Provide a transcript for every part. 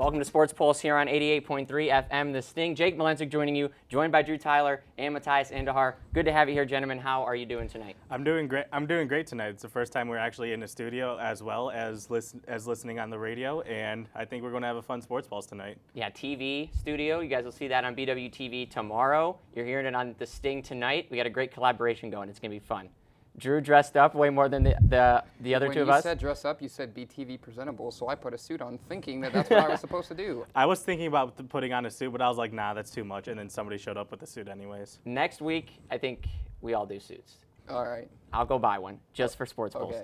Welcome to SportsPulse here on 88.3 FM, The Sting. Jake Malensek joining you, joined by Drew Tyler and Matthias Andujar. Good to have you here, gentlemen. How are you doing tonight? I'm doing great. I'm doing great tonight. It's the first time we're actually in the studio as well as listening on the radio, and I think we're going to have a fun SportsPulse tonight. Yeah, TV studio. You guys will see that on BWTV tomorrow. You're hearing it on The Sting tonight. We got a great collaboration going. It's going to be fun. Drew dressed up way more than the other two of us. When you said dress up, you said BTV presentable, so I put a suit on thinking that that's what I was supposed to do. I was thinking about putting on a suit, but I was like, nah, that's too much, and then somebody showed up with a suit anyways. Next week, I think we all do suits. All right. I'll go buy one just for SportsPulse. Okay.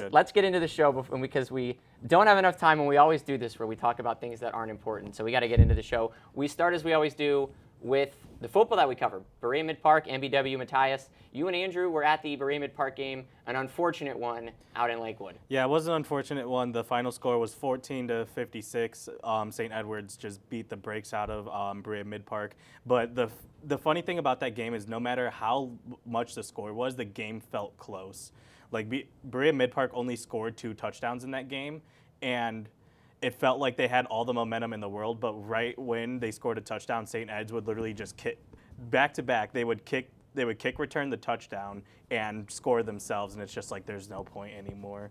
Let's get into the show because we don't have enough time, and we always do this where we talk about things that aren't important. So we got to get into the show. We start as we always do with the football that we cover. Berea Mid-Park, MBW, Matthias. You and Andrew were at the Berea Mid-Park game, an unfortunate one out in Lakewood. Yeah, it was an unfortunate one. The final score was 14-56. St. Edward's just beat the brakes out of Berea Mid-Park. But the funny thing about that game is no matter how much the score was, the game felt close. Like Berea Mid-Park only scored 2 touchdowns in that game, and it felt like they had all the momentum in the world, but right when they scored a touchdown, St. Ed's would literally just kick back to back. They would kick return the touchdown and score themselves, and it's just like there's no point anymore.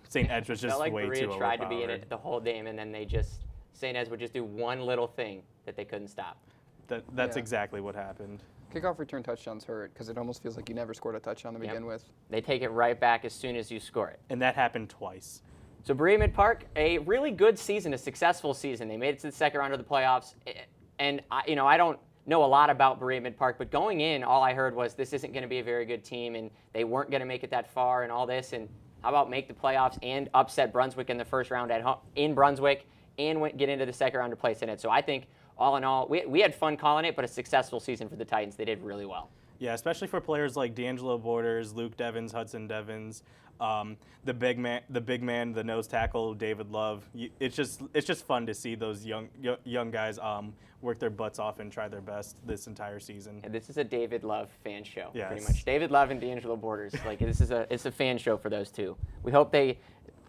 St. Ed's was just way too overpowered. Berea tried to be in it the whole game, and then St. Ed's would just do one little thing that they couldn't stop. That's exactly what happened. Kickoff return touchdowns hurt because it almost feels like you never scored a touchdown to begin with. They take it right back as soon as you score it. And that happened twice. So Berea Mid-Park, a really good season, a successful season. They made it to the second round of the playoffs. And, I don't know a lot about Berea Mid-Park, but going in, all I heard was this isn't going to be a very good team, and they weren't going to make it that far and all this. And how about make the playoffs and upset Brunswick in the first round at home in Brunswick and get into the second round to play in it. So I think, all in all, we had fun calling it, but a successful season for the Titans. They did really well. Yeah, especially for players like D'Angelo Borders, Luke Devins, Hudson Devins, the big man, the nose tackle, David Love. It's just fun to see those young guys work their butts off and try their best this entire season. And this is a David Love fan show, yes. Pretty much. David Love and D'Angelo Borders. It's a fan show for those two. We hope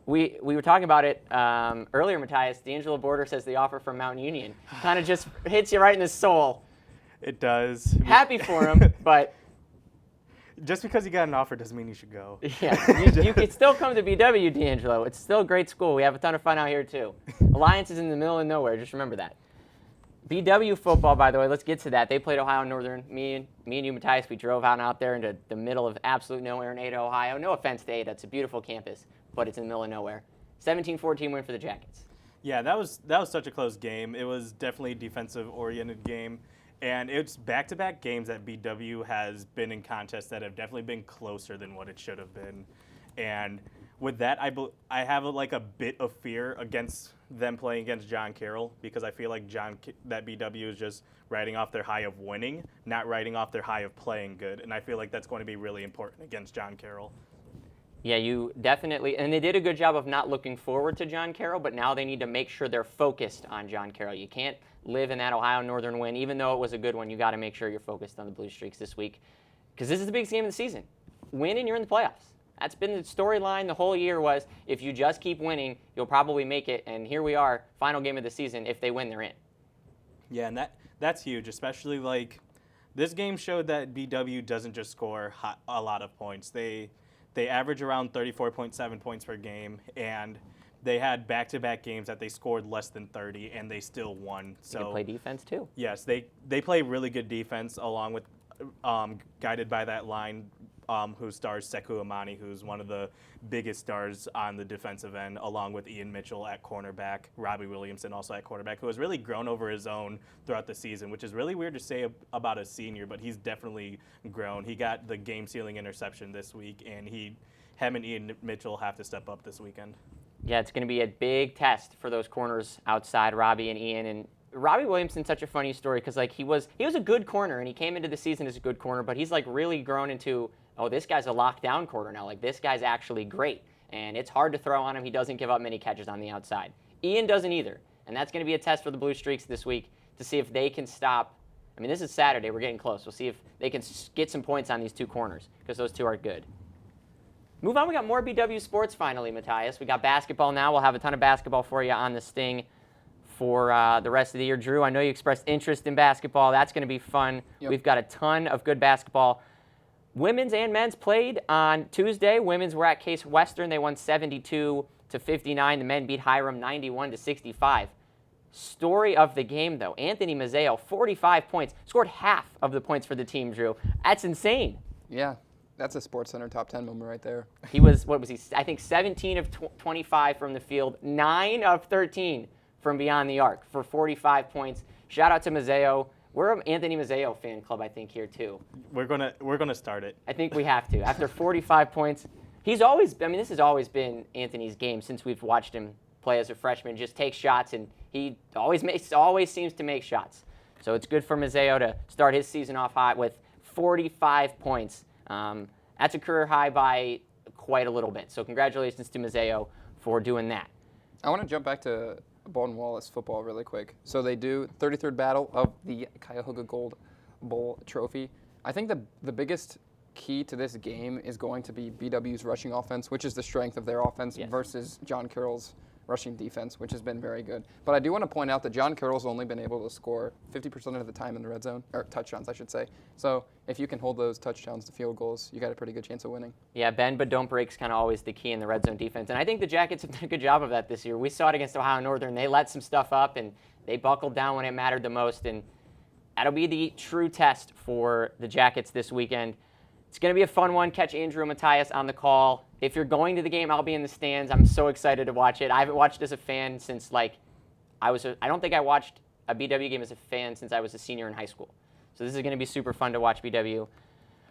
we were talking about it earlier, Matthias. D'Angelo Borders says the offer from Mount Union kind of just hits you right in the soul. It does. Happy for him, but just because you got an offer doesn't mean you should go. Yeah, you can still come to BW, D'Angelo. It's still a great school. We have a ton of fun out here, too. Alliance is in the middle of nowhere. Just remember that. BW football, by the way, let's get to that. They played Ohio Northern. Me and you, Matthias, we drove out there into the middle of absolute nowhere in Ada, Ohio. No offense to Ada. It's a beautiful campus, but it's in the middle of nowhere. 17-14 win for the Jackets. Yeah, that was such a close game. It was definitely a defensive-oriented game. And it's back-to-back games that BW has been in contests that have definitely been closer than what it should have been. And with that, I have a bit of fear against them playing against John Carroll because I feel like that BW is just riding off their high of winning, not riding off their high of playing good. And I feel like that's going to be really important against John Carroll. Yeah, you definitely, and they did a good job of not looking forward to John Carroll, but now they need to make sure they're focused on John Carroll. You can't live in that Ohio Northern win. Even though it was a good one, you got to make sure you're focused on the Blue Streaks this week because this is the biggest game of the season. Win and you're in the playoffs. That's been the storyline the whole year was if you just keep winning, you'll probably make it, and here we are, final game of the season. If they win, they're in. Yeah, and that's huge, especially this game showed that BW doesn't just score a lot of points. They average around 34.7 points per game, and they had back-to-back games that they scored less than 30, and they still won. So they play defense too. Yes, they play really good defense, along with guided by that line who stars Sekou Amani, who's one of the biggest stars on the defensive end, along with Ian Mitchell at cornerback, Robbie Williamson also at quarterback, who has really grown over his own throughout the season, which is really weird to say about a senior, but he's definitely grown. He got the game-sealing interception this week, and him and Ian Mitchell have to step up this weekend. Yeah, it's going to be a big test for those corners outside, Robbie and Ian. And Robbie Williamson's such a funny story because he was a good corner, and he came into the season as a good corner, but he's really grown into, oh, this guy's a lockdown corner now. This guy's actually great, and it's hard to throw on him. He doesn't give up many catches on the outside. Ian doesn't either, and that's going to be a test for the Blue Streaks this week to see if they can stop. I mean, this is Saturday. We're getting close. We'll see if they can get some points on these two corners because those two are good. Move on. We got more BW sports finally, Matthias. We got basketball now. We'll have a ton of basketball for you on the Sting for the rest of the year. Drew, I know you expressed interest in basketball. That's going to be fun. Yep. We've got a ton of good basketball. Women's and men's played on Tuesday. Women's were at Case Western. They won 72-59. The men beat Hiram 91-65. Story of the game, though, Anthony Mazzeo, 45 points, scored half of the points for the team, Drew. That's insane. Yeah, that's a SportsCenter top 10 moment right there. He was, I think 17 of 25 from the field, 9 of 13 from beyond the arc for 45 points. Shout out to Mazzeo. We're an Anthony Mazzeo fan club, I think, here too. We're gonna start it. I think we have to. After 45 points, this has always been Anthony's game since we've watched him play as a freshman. Just take shots, and he always seems to make shots. So it's good for Mazzeo to start his season off hot with 45 points. That's a career high by quite a little bit. So congratulations to Mazzeo for doing that. I want to jump back to Baldwin Wallace football really quick. So they do 33rd battle of the Cuyahoga Gold Bowl trophy. I think the biggest key to this game is going to be BW's rushing offense, which is the strength of their offense, Yes. versus John Carroll's rushing defense, which has been very good. But I do want to point out that John Carroll's only been able to score 50% of the time in the red zone, or touchdowns, I should say. So if you can hold those touchdowns to field goals, you got a pretty good chance of winning. Yeah, bend but don't break's kind of always the key in the red zone defense. And I think the Jackets have done a good job of that this year. We saw it against Ohio Northern. They let some stuff up, and they buckled down when it mattered the most. And that'll be the true test for the Jackets this weekend. It's going to be a fun one. Catch Andrew and Matthias on the call. If you're going to the game, I'll be in the stands. I'm so excited to watch it. I haven't watched as a fan since, I don't think I watched a BW game as a fan since I was a senior in high school. So this is going to be super fun to watch BW.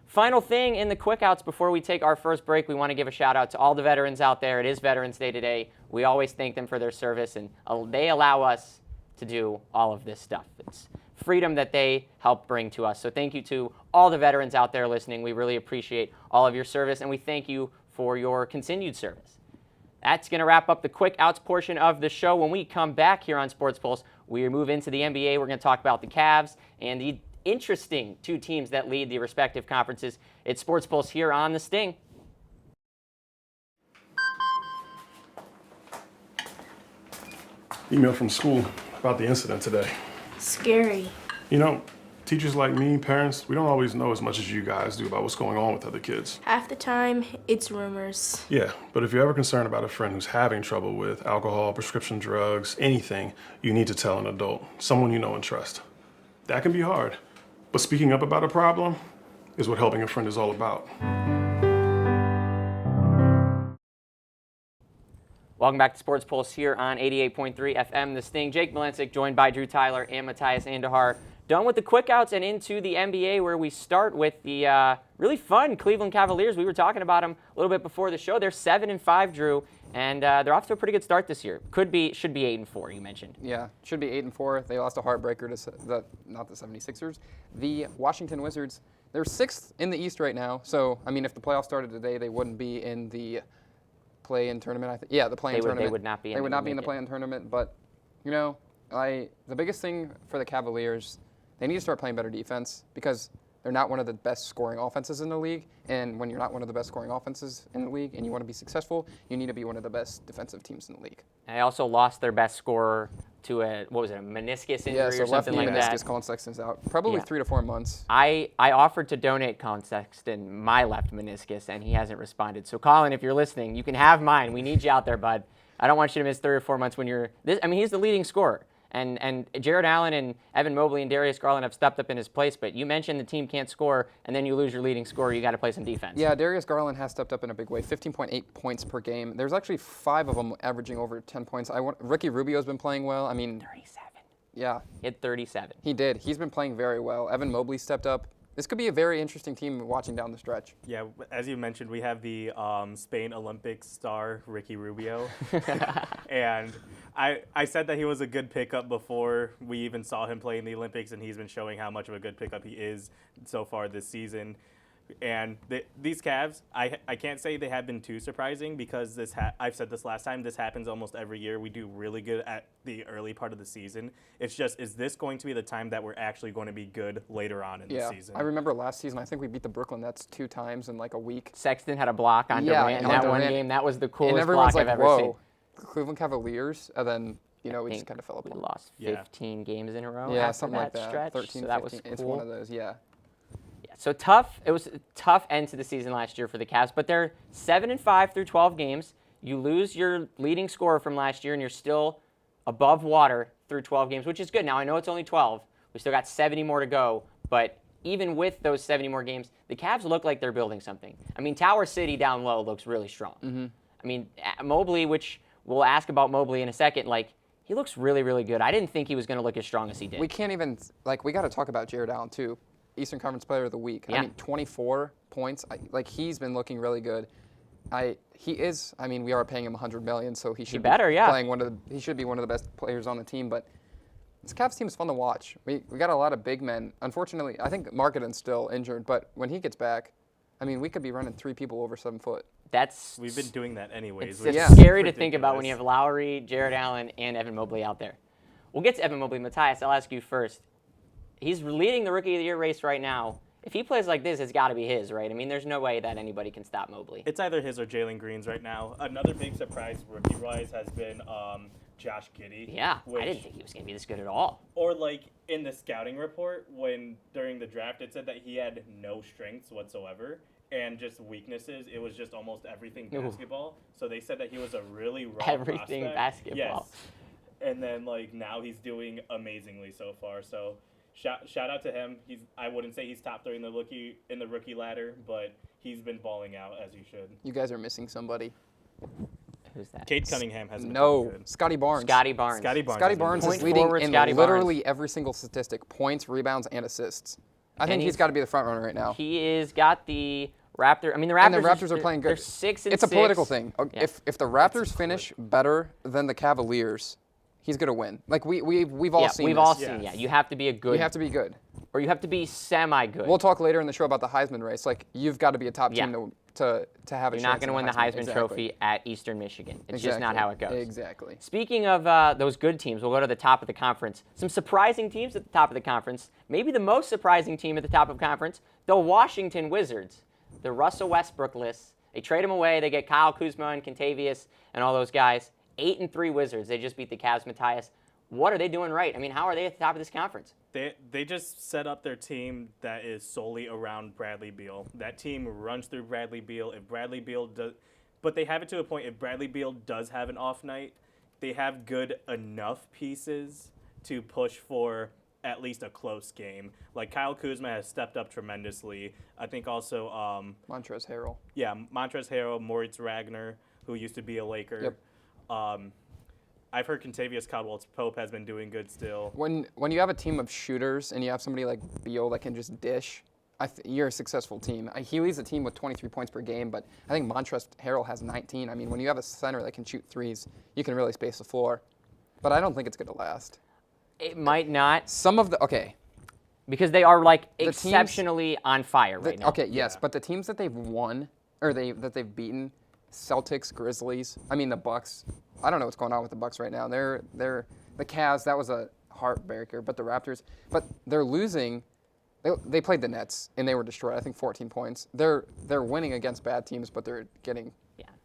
Final thing in the quick outs before we take our first break, we want to give a shout out to all the veterans out there. It is Veterans Day today. We always thank them for their service, and they allow us to do all of this stuff. It's freedom that they help bring to us. So thank you to all the veterans out there listening. We really appreciate all of your service, and we thank you for your continued service. That's going to wrap up the quick outs portion of the show. When we come back here on Sports Pulse, we move into the NBA. We're going to talk about the Cavs and the interesting two teams that lead the respective conferences. It's Sports Pulse here on The Sting. Email from school about the incident today. Scary. You know, teachers like me, parents, we don't always know as much as you guys do about what's going on with other kids. Half the time, it's rumors. Yeah, but if you're ever concerned about a friend who's having trouble with alcohol, prescription drugs, anything, you need to tell an adult, someone you know and trust. That can be hard, but speaking up about a problem is what helping a friend is all about. Welcome back to Sports Pulse here on 88.3 FM, The Sting. Jake Malensek, joined by Drew Tyler and Matthias Andujar. Done with the quick outs and into the NBA, where we start with the really fun Cleveland Cavaliers. We were talking about them a little bit before the show. They're 7-5, Drew, and they're off to a pretty good start this year. Should be 8-4, you mentioned. Yeah, should be 8-4. They lost a heartbreaker to not the 76ers. The Washington Wizards, they're 6th in the East right now. So, I mean, if the playoffs started today, they wouldn't be in the play-in tournament. The play-in tournament. They would not be in. They would not be in the play-in tournament. But, the biggest thing for the Cavaliers, they need to start playing better defense because they're not one of the best scoring offenses in the league. And when you're not one of the best scoring offenses in the league and you want to be successful, you need to be one of the best defensive teams in the league. They also lost their best scorer to a meniscus injury or something like that. Meniscus. Colin Sexton's out. Probably 3 to 4 months. I offered to donate Colin Sexton my left meniscus, and he hasn't responded. So, Colin, if you're listening, you can have mine. We need you out there, bud. I don't want you to miss 3 or 4 months when you're this. I mean, he's the leading scorer. And Jared Allen and Evan Mobley and Darius Garland have stepped up in his place, but you mentioned the team can't score, and then you lose your leading scorer. You got to play some defense. Yeah, Darius Garland has stepped up in a big way, 15.8 points per game. There's actually 5 of them averaging over 10 points. Ricky Rubio's been playing well. 37. Yeah. Hit 37. He did. He's been playing very well. Evan Mobley stepped up. This could be a very interesting team watching down the stretch. Yeah, as you mentioned, we have the Spain Olympics star, Ricky Rubio. And I said that he was a good pickup before we even saw him play in the Olympics, and he's been showing how much of a good pickup he is so far this season. And these Cavs, I can't say they have been too surprising because I've said this last time, this happens almost every year. We do really good at the early part of the season. It's just, is this going to be the time that we're actually going to be good later on in the season? I remember last season, I think we beat the Brooklyn Nets 2 times in like a week. Sexton had a block on Durant in that one game. That was the coolest block I've ever seen. Cleveland Cavaliers, and then we I just think kind of fell we apart. lost Yeah. 15 games in a row Yeah, after something like that that. stretch. 13, so that was 15. cool. It's one of those, yeah. Yeah, so tough. It was a tough end to the season last year for the Cavs, but they're 7-5 through 12 games. You lose your leading scorer from last year, and you're still above water through 12 games, which is good. Now, I know it's only 12. We still got 70 more to go, but even with those 70 more games, the Cavs look like they're building something. I mean, Tower City down low looks really strong. Mm-hmm. I mean, Mobley, which we'll ask about Mobley in a second, like, he looks really, really good. I didn't think he was going to look as strong as he did. We can't even, we got to talk about Jared Allen, too. Eastern Conference Player of the Week. Yeah. I mean, 24 points. He's been looking really good. We are paying him $100 million, so he should better, be yeah. playing he should be one of the best players on the team. But this Cavs team is fun to watch. We got a lot of big men. Unfortunately, I think Markkanen's still injured, but when he gets back, I mean, we could be running 3 people over 7 foot. We've been doing that anyways. It's which just is scary to think about when you ridiculous. have Lowry, Jared Allen, and Evan Mobley out there. We'll get to Evan Mobley. Matthias, I'll ask you first. He's leading the Rookie of the Year race right now. If he plays like this, it's got to be his, right? I mean, there's no way that anybody can stop Mobley. It's either his or Jalen Green's right now. Another big surprise rookie-wise has been Josh Giddey. Yeah, I didn't think he was going to be this good at all. Or in the scouting report, when during the draft it said that he had no strengths whatsoever and just weaknesses. It was just almost everything basketball. So they said that he was a really raw Everything prospect. basketball. Yes. And then now he's doing amazingly so far. So shout out to him. I wouldn't say he's top 3 in the rookie ladder, but he's been balling out as he should. You guys are missing somebody. Who's that? Cade Cunningham has been No, good. Scotty Barnes. Scotty Barnes. Scotty Barnes. Scotty has been Barnes good. is Point leading forward, in Scotty literally Barnes. every single statistic: points, rebounds, and assists. I think And he's got to be the front runner right now. He is got the Raptor. I mean, the Raptors. And the Raptors are playing good. They're 6 and It's a 6. political thing. Yeah. If the Raptors finish better than the Cavaliers, he's gonna win. We've all seen. We've this. all seen. Yeah, you have to be a good. You have to be good. or you have to be semi-good. We'll talk later in the show about the Heisman race. You've got to be a top team to have a You're chance. not going to win the Heisman Exactly. Trophy at Eastern Michigan. It's just not how it goes. Exactly. Speaking of those good teams, we'll go to the top of the conference. Some surprising teams at the top of the conference. Maybe the most surprising team at the top of the conference, the Washington Wizards. The Russell Westbrook list. They trade him away. They get Kyle Kuzma and Kentavious and all those guys. 8-3 Wizards. They just beat the Cavs. Matthias, what are they doing right? I mean, how are they at the top of this conference? They just set up their team that is solely around Bradley Beal. That team runs through Bradley Beal. If Bradley Beal does, but they have it to a point. If Bradley Beal does have an off night, they have good enough pieces to push for at least a close game. Like Kyle Kuzma has stepped up tremendously. I think also Montrezl Harrell. Yeah, Montrezl Harrell, Moritz Wagner, who used to be a Laker. Yep. I've heard Kentavious Caldwell-Pope has been doing good still. When you have a team of shooters and you have somebody like Beal that can just dish, you're a successful team. He leads the team with 23 points per game, but I think Montrezl Harrell has 19. I mean, when you have a center that can shoot threes, you can really space the floor. But I don't think it's going to last. It might not. Because they are like The exceptionally on fire right now. Okay, yes, but the teams that they've won or that they've beaten, Celtics, Grizzlies, I mean the Bucks. I don't know what's going on with the Bucks right now. They're the Cavs. That was a heartbreaker. But the Raptors, but they're losing. They played the Nets and they were destroyed. I think 14 points. They're winning against bad teams, but they're getting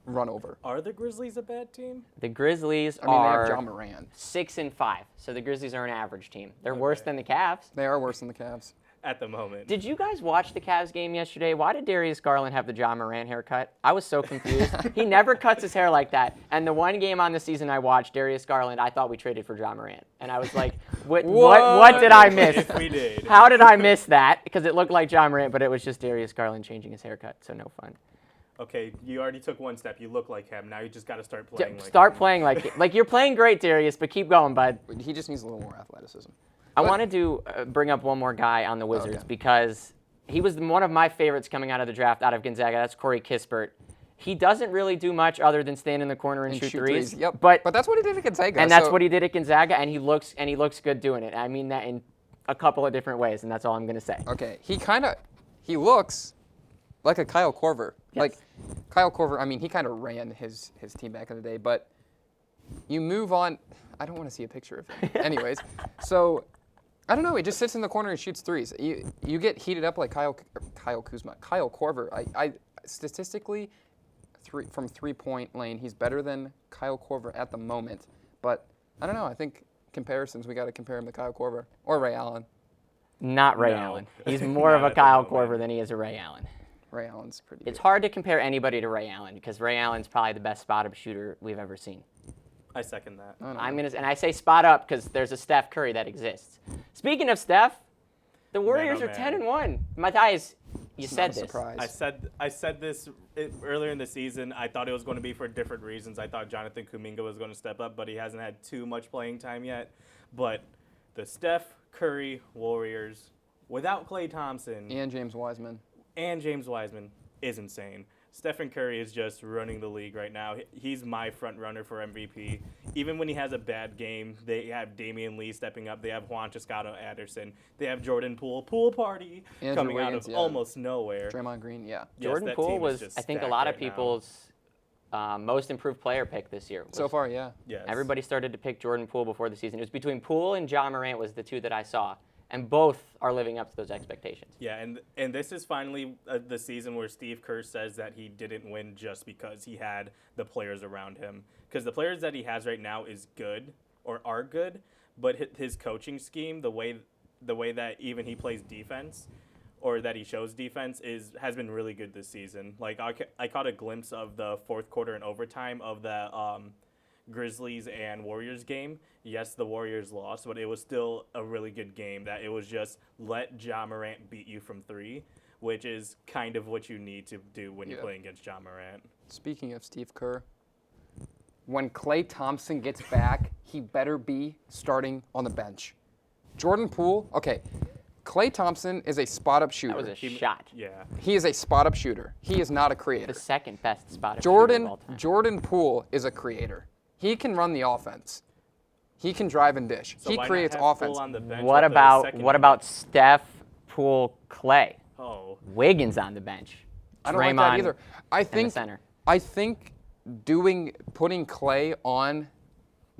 run over. Are the Grizzlies a bad team? The Grizzlies I mean, are they have Ja Morant. 6-5, so the Grizzlies are an average team. They're worse than the Cavs. They are worse than the Cavs. At the moment. Did you guys watch the Cavs game yesterday? Why did Darius Garland have the Ja Morant haircut? I was so confused. He never cuts his hair like that. And the one game on the season I watched, Darius Garland, I thought we traded for Ja Morant. And I was like, what did I miss? If we did. How did I miss that? Because it looked like Ja Morant, but it was just Darius Garland changing his haircut, so no fun. Okay, you already took one step. You look like him. Now you just got to start playing like Start him. playing like you're playing great, Darius, but keep going, bud. He just needs a little more athleticism. I wanted to bring up one more guy on the Wizards because he was one of my favorites coming out of the draft out of Gonzaga. That's Corey Kispert. He doesn't really do much other than stand in the corner and shoot threes. Yep. But that's what he did at Gonzaga. And that's what he did at Gonzaga, and he looks good doing it. I mean that in a couple of different ways, and that's all I'm going to say. Okay. He looks like a Kyle Korver. Yes. Like Kyle Korver, I mean, he kind of ran his team back in the day, but you move on. I don't want to see a picture of him. Anyways, so I don't know. He just sits in the corner and shoots threes. You get heated up like Kyle Kuzma. Kyle Korver, I statistically, from 3-point lane, he's better than Kyle Korver at the moment. But I don't know. I think comparisons, we got to compare him to Kyle Korver or Ray Allen. Not Ray No. Allen. He's more of Not a at the Kyle moment. Korver than he is a Ray Allen. Ray Allen's pretty It's good. hard to compare anybody to Ray Allen because Ray Allen's probably the best spot-up shooter we've ever seen. I second that. And I say spot up because there's a Steph Curry that exists. Speaking of Steph, the Warriors are 10-1. Matthias, you It's said not a this. surprise. I said this earlier in the season. I thought it was going to be for different reasons. I thought Jonathan Kuminga was going to step up, but he hasn't had too much playing time yet. But the Steph Curry Warriors, without Klay Thompson And James Wiseman. and James Wiseman, is insane. Stephen Curry is just running the league right now. He's my front runner for MVP. Even when he has a bad game, they have Damian Lee stepping up. They have Juan Toscano-Anderson. They have Jordan Poole party Andrew coming Wiggins, out of yeah. almost nowhere. Draymond Green, yeah. Yes, Jordan that Poole team is was, just I think, a stacked lot of right now. people's most improved player pick this year. So far, yeah. Yes. Everybody started to pick Jordan Poole before the season. It was between Poole and Ja Morant was the two that I saw, and both are living up to those expectations. Yeah, and this is finally the season where Steve Kerr says that he didn't win just because he had the players around him. Because the players that he has right now is good, or are good, but his coaching scheme, the way that even he plays defense, or that he shows defense, has been really good this season. Like I caught a glimpse of the fourth quarter and overtime of the Grizzlies and Warriors game. Yes, the Warriors lost, but it was still a really good game. That it was just let Ja Morant beat you from three, which is kind of what you need to do when you're playing against Ja Morant. Speaking of Steve Kerr, when Klay Thompson gets back, he better be starting on the bench. Jordan Poole, okay, Klay Thompson is a spot-up shooter. That was a shot. Yeah. He is a spot-up shooter. He is not a creator. The second best spot shooter of all time. Jordan Poole is a creator. He can run the offense. He can drive and dish. So he why not creates have Poole offense. on the bench What with the about second what unit? about Steph, Poole, Clay? Oh, Wiggins on the bench. I don't like Draymond that either. I in the think center. putting Klay on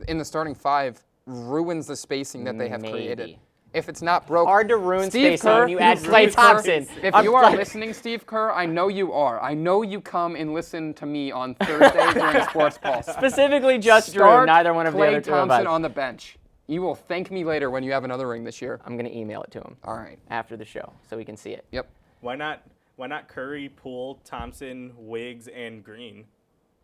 in the starting five ruins the spacing that they have created. Maybe. If it's not broke, Hard to ruin Steve spacing Kerr, when you add Steve Klay Kerr, Thompson. If I'm you are like- listening, Steve Kerr, I know you are. I know you come and listen to me on Thursday during Sports Pulse. Specifically just Drew, Start neither one of the Klay other two of Thompson us. on the bench. You will thank me later when you have another ring this year. I'm going to email it to him All right. after the show so we can see it. Yep. why not Curry, Poole, Thompson, Wiggs, and Green?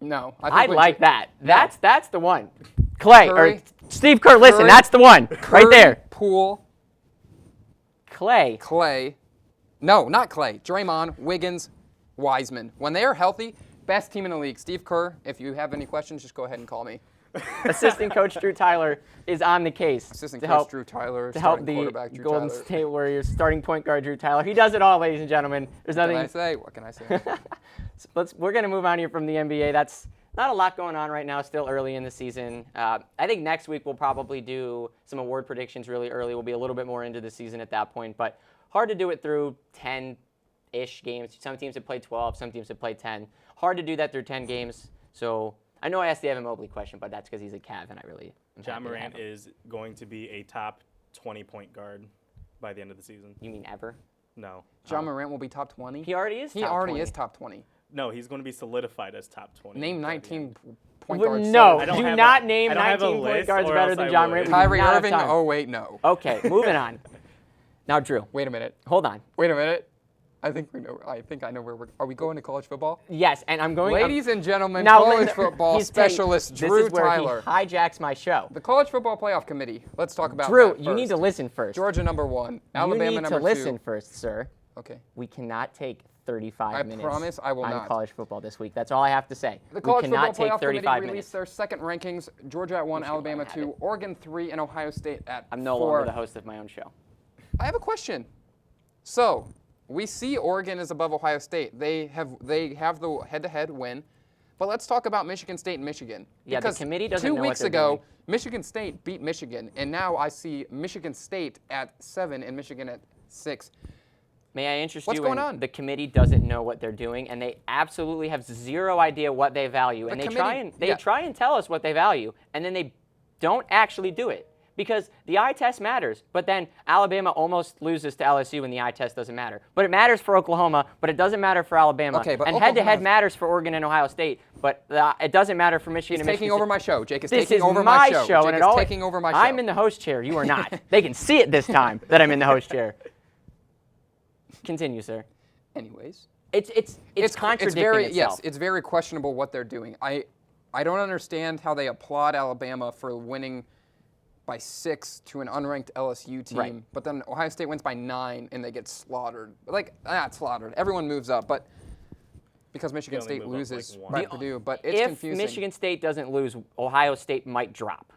No. I'd when like J- that. That's the one. Clay, Curry. or Steve Kerr, listen, Curry. that's the one. Curry, Right there. Poole, Clay. Klay. No, not Klay. Draymond, Wiggins, Wiseman. When they are healthy, best team in the league. Steve Kerr, if you have any questions, just go ahead and call me. Assistant coach Drew Tyler is on the case Assistant to coach help Drew Tyler, to help starting the quarterback Drew Golden Tyler. State Warriors starting point guard Drew Tyler. He does it all, ladies and gentlemen. There's What can I nothing. say? What can I say? We're going to move on here from the NBA. That's not a lot going on right now, still early in the season. I think next week we'll probably do some award predictions really early. We'll be a little bit more into the season at that point, but hard to do it through 10-ish games. Some teams have played 12, some teams have played 10. Hard to do that through 10 games. So I know I asked the Evan Mobley question, but that's because he's a Cav, and I really am Ja happy to Morant have him. is going to be a top 20-point guard by the end of the season. You mean ever? No. John Morant will be top 20. He already is. He top already 20. is top 20. No, he's going to be solidified as top 20. Name by the 19 end. point Well, guards. no, I don't do have not a- name I don't have a 19 point list, guards or better else than I John would. Morant. We do Kyrie not have Irving? time. Oh, wait, no. Okay, moving on. Now, Drew, Wait a minute. hold on. Wait a minute. I think I know where we're. Are we going to college football? Yes, and I'm going. Ladies and gentlemen, now, college Linda, football he's taking- specialist Drew This is where Tyler. he hijacks my show. The College Football Playoff Committee. Let's talk about Drew, that you need to first. listen first. Georgia number 1. you Alabama need number to listen 2. first, sir. Okay. We cannot take 35 minutes promise I will on not. college football this week. That's all I have to say. The We College cannot Football take Playoff Committee 35 released minutes. their second rankings. Georgia at 1, should Alabama let 'em have 2, Oregon 3, and Ohio State at 4. I'm no longer the host of my own show. I have a question. So, we see Oregon is above Ohio State. They have the head-to-head win. But let's talk about Michigan State and Michigan. Yeah, the because committee doesn't 2 know what weeks they're ago, doing. Michigan State beat Michigan, and now I see Michigan State at 7 and Michigan at 6. May I interest What's you going in on? the committee doesn't know what they're doing, and they absolutely have zero idea what they value. And they committee- try and tell us what they value, and then they don't actually do it. because the eye test matters. But then Alabama almost loses to LSU when the eye test doesn't matter. But it matters for Oklahoma, but it doesn't matter for Alabama. Okay, but and Oklahoma head-to-head has- matters for Oregon and Ohio State, but it doesn't matter for Michigan He's and taking Michigan over State. my show. Jake is This taking is over my my show. show, Jake and is it always, taking over my show. I'm in the host chair. You are not. They can see it this time that I'm in the host chair. Continue, sir. Anyways. It's contradicting very, itself. Yes, it's very questionable what they're doing. I don't understand how they applaud Alabama for winning by 6 to an unranked LSU team, Right. but then Ohio State wins by 9 and they get slaughtered. Like, not slaughtered. Everyone moves up, but because Michigan only State move up, loses like, by one. Purdue, but it's if confusing. Michigan State doesn't lose, Ohio State might drop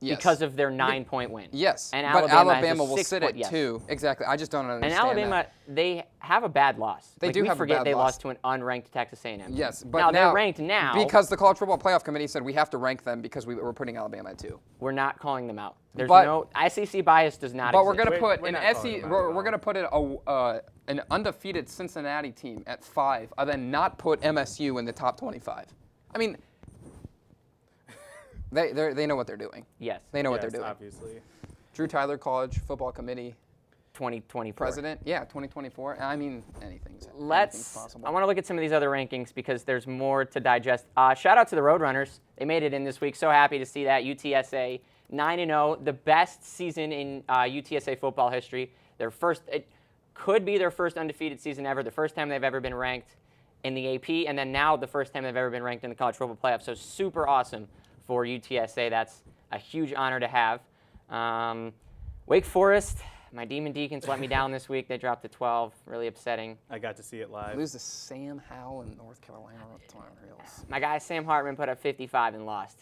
Yes. because of their 9-point win. Yes, and but Alabama, has a will sit 6-point at yes. 2. Exactly. I just don't understand And Alabama, that. they have a bad loss. They Like, do we have a forget bad they loss. lost to an unranked Texas A&M. Yes, but now they're ranked now. because the College Football Playoff Committee said we have to rank them because we're putting Alabama at 2. we're not calling them out. There's But- no SEC bias does not But exist. we're going to put we're an not SE. calling them out We're at all. going to put an undefeated Cincinnati team at 5, and then not put MSU in the top 25. I mean, they know what they're doing. yes, They know what Yes, they're doing. obviously. Drew Tyler, College Football Committee 2024. president. Yeah, 2024. I mean, anything's Let's. possible. I want to look at some of these other rankings because there's more to digest. Shout out to the Roadrunners. They made it in this week. So happy to see that. UTSA 9-0, the best season in UTSA football history. It could be their first undefeated season ever. The first time they've ever been ranked in the AP, and then now the first time they've ever been ranked in the college football playoff. So super awesome for UTSA. That's a huge honor to have. Wake Forest. My Demon Deacons let me down this week. They dropped to 12. Really upsetting. I got to see it live. Lose to Sam Howell in North Carolina. Tar Heels. My guy Sam Hartman put up 55 and lost.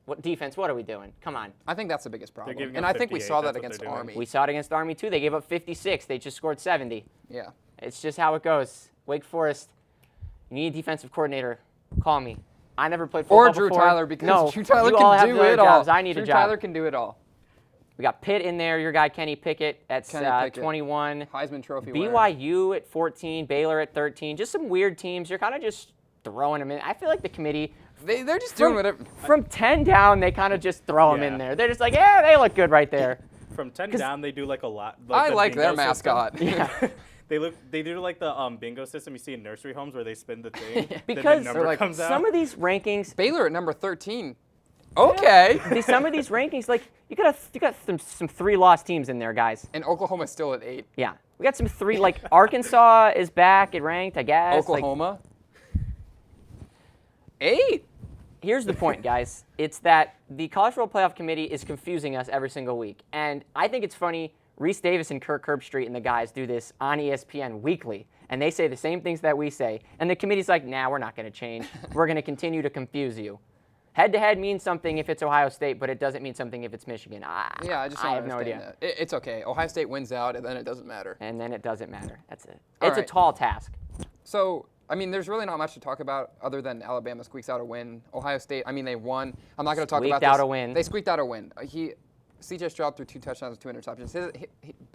What defense? What are we doing? Come on. I think that's the biggest problem. giving And up I think we 58, saw that that's what against they're doing. Army. We saw it against Army too. They gave up 56. They just scored 70. Yeah. It's just how it goes. Wake Forest. You need a defensive coordinator. Call me. I never played football Or Drew before. Tyler, because no, Drew Tyler you all can have do other it all. jobs. I need Drew a job. Tyler can do it all. We got Pitt in there. Your guy Kenny Pickett at Kenny Pickett. 21. Heisman Trophy winner. BYU at 14. Baylor at 13. Just some weird teams. You're kind of just throwing them in. I feel like the committee. They're just doing whatever. From 10 down, they kind of just throw them in Yeah. there. They're just like, yeah, they look good right there. From 10 down, they do like a lot. I the like their bingo system. mascot. Yeah. They do like the bingo system you see in nursery homes where they spin the thing. then Because the number like, comes out. some of these rankings, Baylor at number 13. Okay. some of these rankings, like you got some 3-loss teams in there, guys. And Oklahoma's still at 8. Yeah, we got some 3. Like Arkansas is back at ranked, I guess. Like, Oklahoma. 8. here's the point, guys. It's that the College Football Playoff Committee is confusing us every single week, and I think it's funny. Reese Davis and Kirk Herbstreit and the guys do this on ESPN weekly, and they say the same things that we say, and the committee's like, nah, we're not going to change. We're going to continue to confuse you. Head-to-head means something if it's Ohio State, but it doesn't mean something if it's Michigan. Yeah, I just don't have no understand idea. that. It's okay. Ohio State wins out, and then it doesn't matter. And then it doesn't matter. That's it. All It's right. a tall task. So, I mean, there's really not much to talk about other than Alabama squeaks out a win. Ohio State, I mean, they won. I'm not going to talk Squeaked about this. out a win. They squeaked out a win. C.J. Stroud threw 2 touchdowns, 2 interceptions.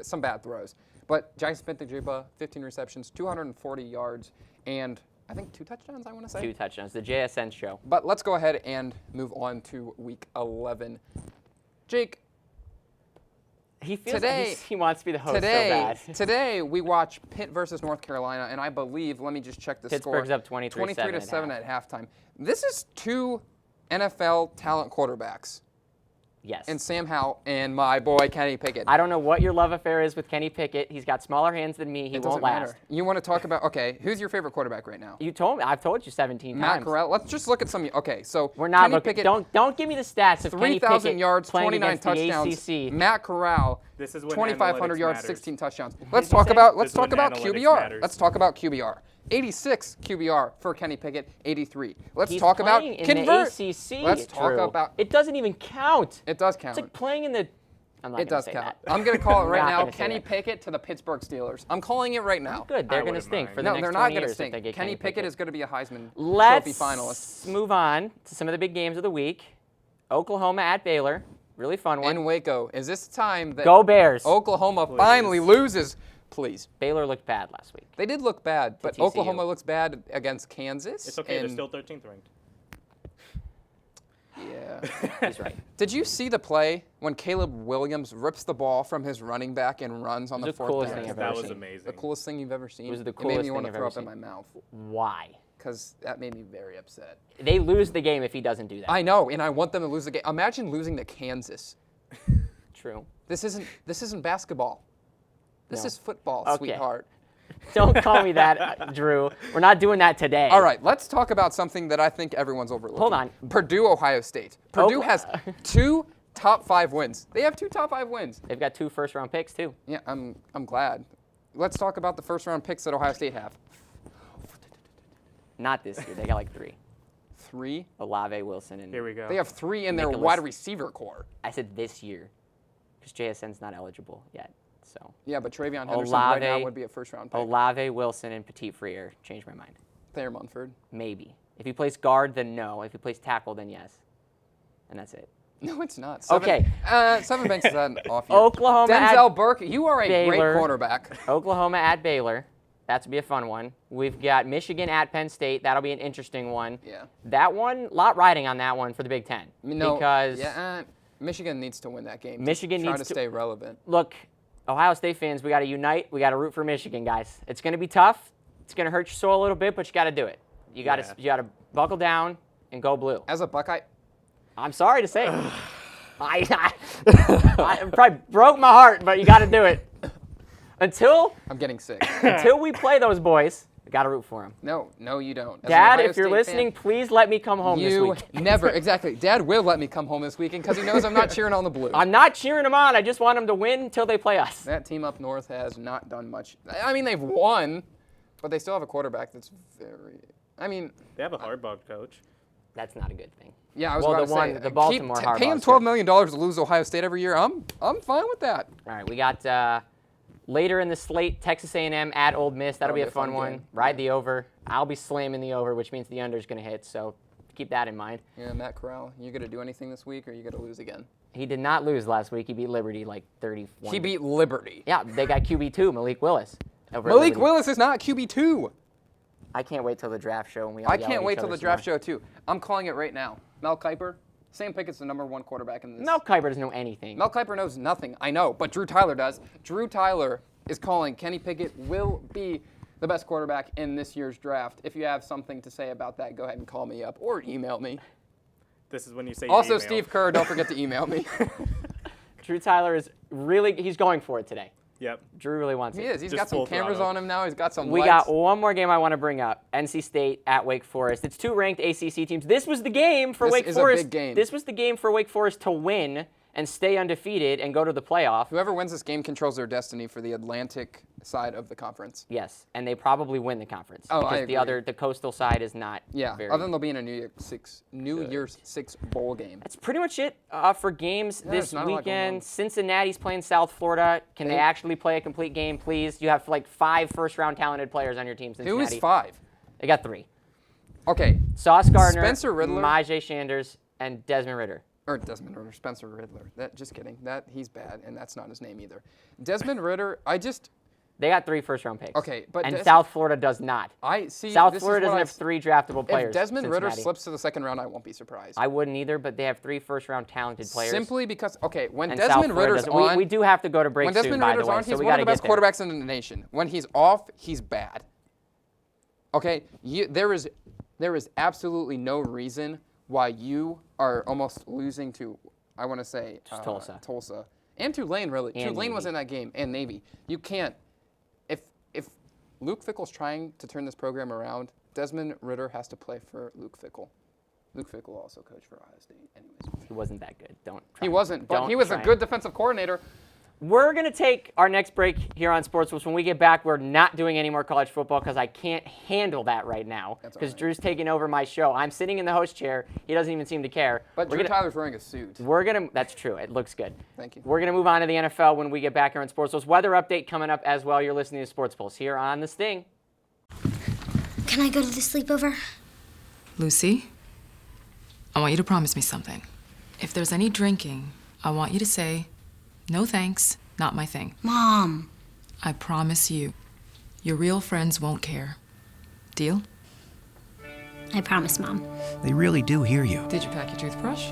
Some bad throws. But Jackson Smith-Njigba, 15 receptions, 240 yards, and I think 2 touchdowns, I want to say. 2 touchdowns. The JSN show. But let's go ahead and move on to Week 11. Jake, He feels Today- like he wants to be the host so bad. today we watch Pitt versus North Carolina, and I believe, let me just check the Pittsburgh's score. up 23-7 at 23-7 at halftime. This is 2 NFL talent quarterbacks, Yes. and Sam Howell and my boy Kenny Pickett. I don't know what your love affair is with Kenny Pickett. He's got smaller hands than me. He It won't doesn't last. matter. You want to talk about, okay, who's your favorite quarterback right now? You told me. I've told you 17 Matt times. Corral. Let's just look at some. Okay, so We're not Kenny looking. Pickett, Don't give me the stats of Kenny 3,000 Pickett yards, playing 29 against touchdowns. the ACC. Matt Corral, This is when 2,500 analytics yards, matters. 16 touchdowns. Let's you talk say? about This is when analytics QBR. matters. Let's talk about QBR. 86 QBR for Kenny Pickett, 83. Let's He's talk about playing in convert. the ACC. Let's talk Drew. about. It doesn't even count. It does count. It's like playing in the. I'm not It gonna does say count. that. I'm going to call it right Not now. gonna say Kenny that. Pickett to the Pittsburgh Steelers. I'm calling it right now. Good. They're I going to wouldn't stink mind. for the No, next they're 20 not going to years if stink. they get Kenny Pickett is going to be a Heisman Trophy Let's finalist. move on to some of the big games of the week. Oklahoma at Baylor. Really fun one. In Waco, is this time that Go Bears. Oklahoma finally loses? Please. Baylor looked bad last week. They did look bad, but TCU. Oklahoma looks bad against Kansas. It's okay. They're and- still 13th ranked. Yeah. Yeah. He's right. Did you see the play when Caleb Williams rips the ball from his running back and runs on It the was the fourth coolest down? thing I've That ever was seen. amazing. The coolest thing you've ever seen. It was the It made coolest me want thing to I've throw ever up in my seen. mouth Why? because that made me very upset. They lose the game if he doesn't do that. I know, and I want them to lose the game. Imagine losing to Kansas. True. This isn't basketball. This No. is football, Okay. sweetheart. Don't call me that, Drew. We're not doing that today. All right, let's talk about something that I think everyone's overlooking. Hold on. Purdue, Ohio State. Purdue Okay. has 2 top 5 wins. They have 2 top 5 wins. They've got 2 first-round picks, too. Yeah, I'm glad. Let's talk about the first round picks that Ohio State have. Not this year. They got like 3. 3. Olave, Wilson, and Here we go. They have 3 in their Nicholas. wide receiver core. I said this year because JSN's not eligible yet. So Yeah, but Travion Henderson right now Olave- would be a first round pick. Olave, Wilson, and Petit Frere. Changed my mind. Thayer Munford. Maybe. If he plays guard, then no. If he plays tackle, then yes. And that's it. No, it's not. Okay. Seven Banks is an off year. Oklahoma Denzel at Burke, you are a Baylor. great quarterback. Oklahoma at Baylor. That would be a fun one. We've got Michigan at Penn State. That'll be an interesting one. Yeah. That one, lot riding on that one for the Big Ten. No, because Michigan needs to win that game. Michigan try needs to to- stay relevant. look, Ohio State fans, we got to unite. We got to root for Michigan, guys. It's going to be tough. It's going to hurt your soul a little bit, but you got to do it. You got to Yeah. buckle down and go blue. As a Buckeye, I'm sorry to say it. I probably broke my heart, but you got to do it. Until I'm getting sick. we play those boys, we got to root for them. No, you don't. As an Dad, Ohio if you're State listening, fan, please let me come home this you week. never, exactly. Dad will let me come home this weekend because he knows I'm not cheering on the Blue. I'm not cheering them on. I just want them to win until they play us. That team up north has not done much. I mean, they've won, but they still have a quarterback that's very. I mean, They have a hardball coach. That's not a good thing. yeah, I was Well, about the to one- say, the Baltimore pay Harbaugh's him good. $12 million to lose Ohio State every year. I'm fine with that. All right, we got later in the slate, Texas A&M at Ole Miss. That'll be a fun one. game. Ride the over. I'll be slamming the over, which means the under is going to hit. So keep that in mind. Yeah, Matt Corral, you gonna do anything this week, or you gonna lose again? He did not lose last week. He beat Liberty like 31. He beat Liberty. Yeah, they got QB2, Malik Willis. over at Malik Liberty. Willis is not QB2. I can't wait till the draft show. And we all I yell can't at wait each till other the some draft more. show too. I'm calling it right now. Mel Kiper, same pick as the #1 quarterback in this. Mel Kiper doesn't know anything. Mel Kiper knows nothing. I know, but Drew Tyler does. Drew Tyler is calling Kenny Pickett will be the best quarterback in this year's draft. If you have something to say about that, go ahead and call me up or email me. This is when you say Also, email. Steve Kerr, don't forget to email me. Drew Tyler is he's going for it today. Yep. Drew really wants He it. is. He's Just got some full cameras throttle. on him now. He's got some We lights. got one more game I want to bring up. NC State at Wake Forest. It's 2 ranked ACC teams. This was the game for This Wake is a Forest. big game. This was the game for Wake Forest to win and stay undefeated and go to the playoff. Whoever wins this game controls their destiny for the Atlantic side of the conference. Yes, and they probably win the conference Oh, I because agree. the coastal side is not Yeah, very. other than they'll be in a New Year's Six bowl game. That's pretty much it for games Yeah, this there's not a lot going on. weekend. Cincinnati's playing South Florida. Can they They- actually play a complete game, please? You have like 5 first-round talented players on your team. Who Cincinnati. is 5? They got 3. Okay, Sauce Gardner, Spencer Riddler. Myjai Sanders, and Desmond Ritter. or Desmond Ritter, Spencer Riddler. Just kidding. He's bad, and that's not his name either. Desmond Ritter, They got 3 first-round picks. Okay, but and Des- South Florida does not. I see. South this Florida is what doesn't I have s- 3 draftable players. If Desmond Ritter Cincinnati. slips to the second round, I won't be surprised. I wouldn't either, but they have 3 first-round talented players. Simply because, okay, when and South Desmond Florida Ritter's doesn't. on, we do have to go to break when soon, Desmond by Ritter's the way, on, so he's we one got of to the best get there. quarterbacks in the nation. When he's off, he's bad. Okay, there is absolutely no reason why you are almost losing to, I want to say, Just Tulsa. Tulsa, and Tulane really. And Tulane was Navy. in that game, and Navy. You can't. If Luke Fickell's trying to turn this program around, Desmond Ritter has to play for Luke Fickell. Luke Fickell also coached for Ohio State. Anyways, He wasn't that good. Don't. Try. he wasn't, but Don't he was try a him. good defensive coordinator. We're going to take our next break here on SportsPulse. When we get back, we're not doing any more college football because I can't handle that right now That's all because right. Drew's taking over my show. I'm sitting in the host chair. He doesn't even seem to care. But We're Drew gonna- Tyler's wearing a suit. That's true. It looks good. Thank you. We're going to move on to the NFL when we get back here on SportsPulse. Weather update coming up as well. You're listening to SportsPulse here on The Sting. Can I go to the sleepover? Lucy, I want you to promise me something. If there's any drinking, I want you to say, no thanks, not my thing. Mom. I promise you, your real friends won't care. Deal? I promise, Mom. They really do hear you. Did you pack your toothbrush?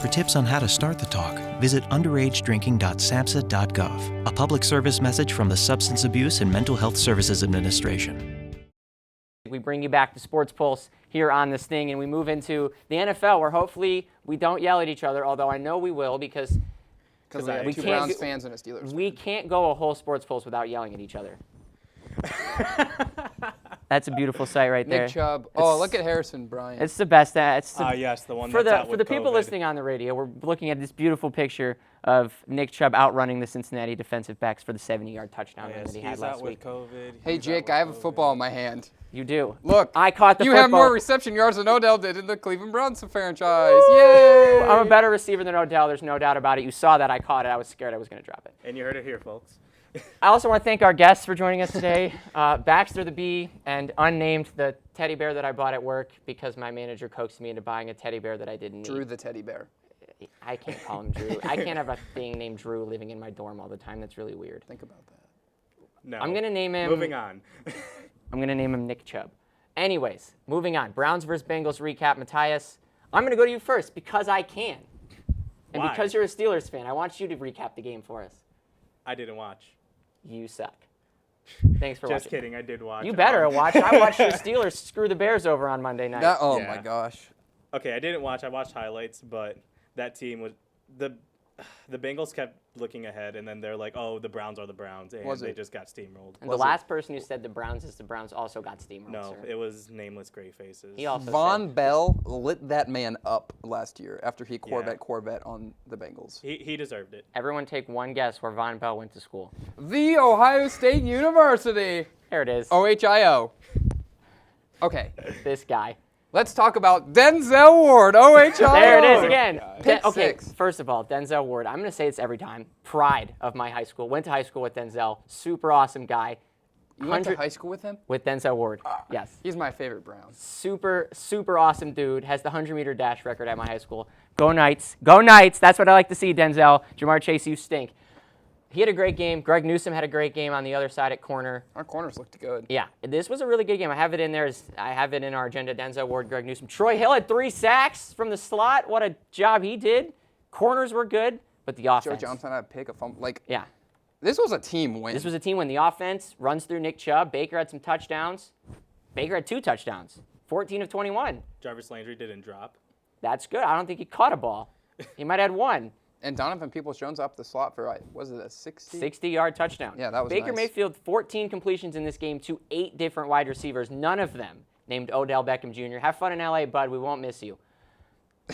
For tips on how to start the talk, visit underagedrinking.samhsa.gov. A public service message from the Substance Abuse and Mental Health Services Administration. We bring you back to Sports Pulse here on this thing, and we move into the NFL, where hopefully we don't yell at each other, although I know we will, because Because we have we two can't Browns do- fans and a Steelers fan. we can't go a whole Sports Pulse without yelling at each other. That's a beautiful sight right there. Nick Chubb. Oh, look at Harrison Bryant. It's the best. It's the, Yes, the one for that's the out for with the people COVID. listening on the radio. We're looking at this beautiful picture of Nick Chubb outrunning the Cincinnati defensive backs for the 70-yard touchdown run Yes, that he had he's last out week. with COVID. Hey, He's out Jake, with I have a COVID. football in my hand. You do. Look, I caught the you football. have more reception yards than Odell did in the Cleveland Browns franchise. Yay! I'm a better receiver than Odell. There's no doubt about it. You saw that. I caught it. I was scared I was going to drop it. And you heard it here, folks. I also want to thank our guests for joining us today. Baxter the Bee and Unnamed, the teddy bear that I bought at work because my manager coaxed me into buying a teddy bear that I didn't need. Drew the teddy bear. I can't call him Drew. I can't have a thing named Drew living in my dorm all the time. That's really weird. Think about that. No. I'm going to name him. Moving on. I'm going to name him Nick Chubb. Anyways, moving on. Browns versus Bengals recap. Matthias, I'm going to go to you first because I can. And Why? because you're a Steelers fan, I want you to recap the game for us. I didn't watch. You suck. Thanks for Just watching. kidding, I did watch. You better watch. I watched the Steelers screw the Bears over on Monday night. Oh Yeah. my gosh. Okay, I didn't watch. I watched highlights, but that team was the Bengals kept looking ahead, and then they're like, "Oh, the Browns are the Browns," and Was they it? just got steamrolled. And the last person who said the Browns is the Browns also got steamrolled. No, sir. it was nameless gray faces. He also Von said, Bell lit that man up last year after he Yeah. Corvette on the Bengals. He deserved it. everyone take one guess where Von Bell went to school. The Ohio State University. There it is. OHIO. Okay, This guy. let's talk about Denzel Ward. OHIO. There it is again. Pick Okay, six. first of all, Denzel Ward. I'm going to say this every time. Pride of my high school. Went to high school with Denzel. Super awesome guy. You went to high school with him? With Denzel Ward. Yes. He's my favorite Brown. Super, super awesome dude. Has the 100-meter dash record at my high school. Go Knights. Go Knights. That's what I like to see, Denzel. Jamar Chase, you stink. He had a great game. Greg Newsome had a great game on the other side at corner. Our corners looked good. Yeah, this was a really good game. I have it in there. I have it in our agenda. Denzel Ward, Greg Newsome. Troy Hill had 3 sacks from the slot. What a job he did. Corners were good, but the Joe offense. Johnson had a pick, a fumble. Like, Yeah, this was a team win. this was a team when the offense runs through Nick Chubb. Baker had some touchdowns. Baker had 2 touchdowns. 14 of 21. Jarvis Landry didn't drop. That's good. I don't think he caught a ball. He might have had 1. And Donovan Peoples-Jones up the slot for, was it a 60? 60-yard touchdown. Yeah, that was Baker nice. Mayfield, 14 completions in this game to 8 different wide receivers, none of them named Odell Beckham Jr. Have fun in L.A., bud. We won't miss you.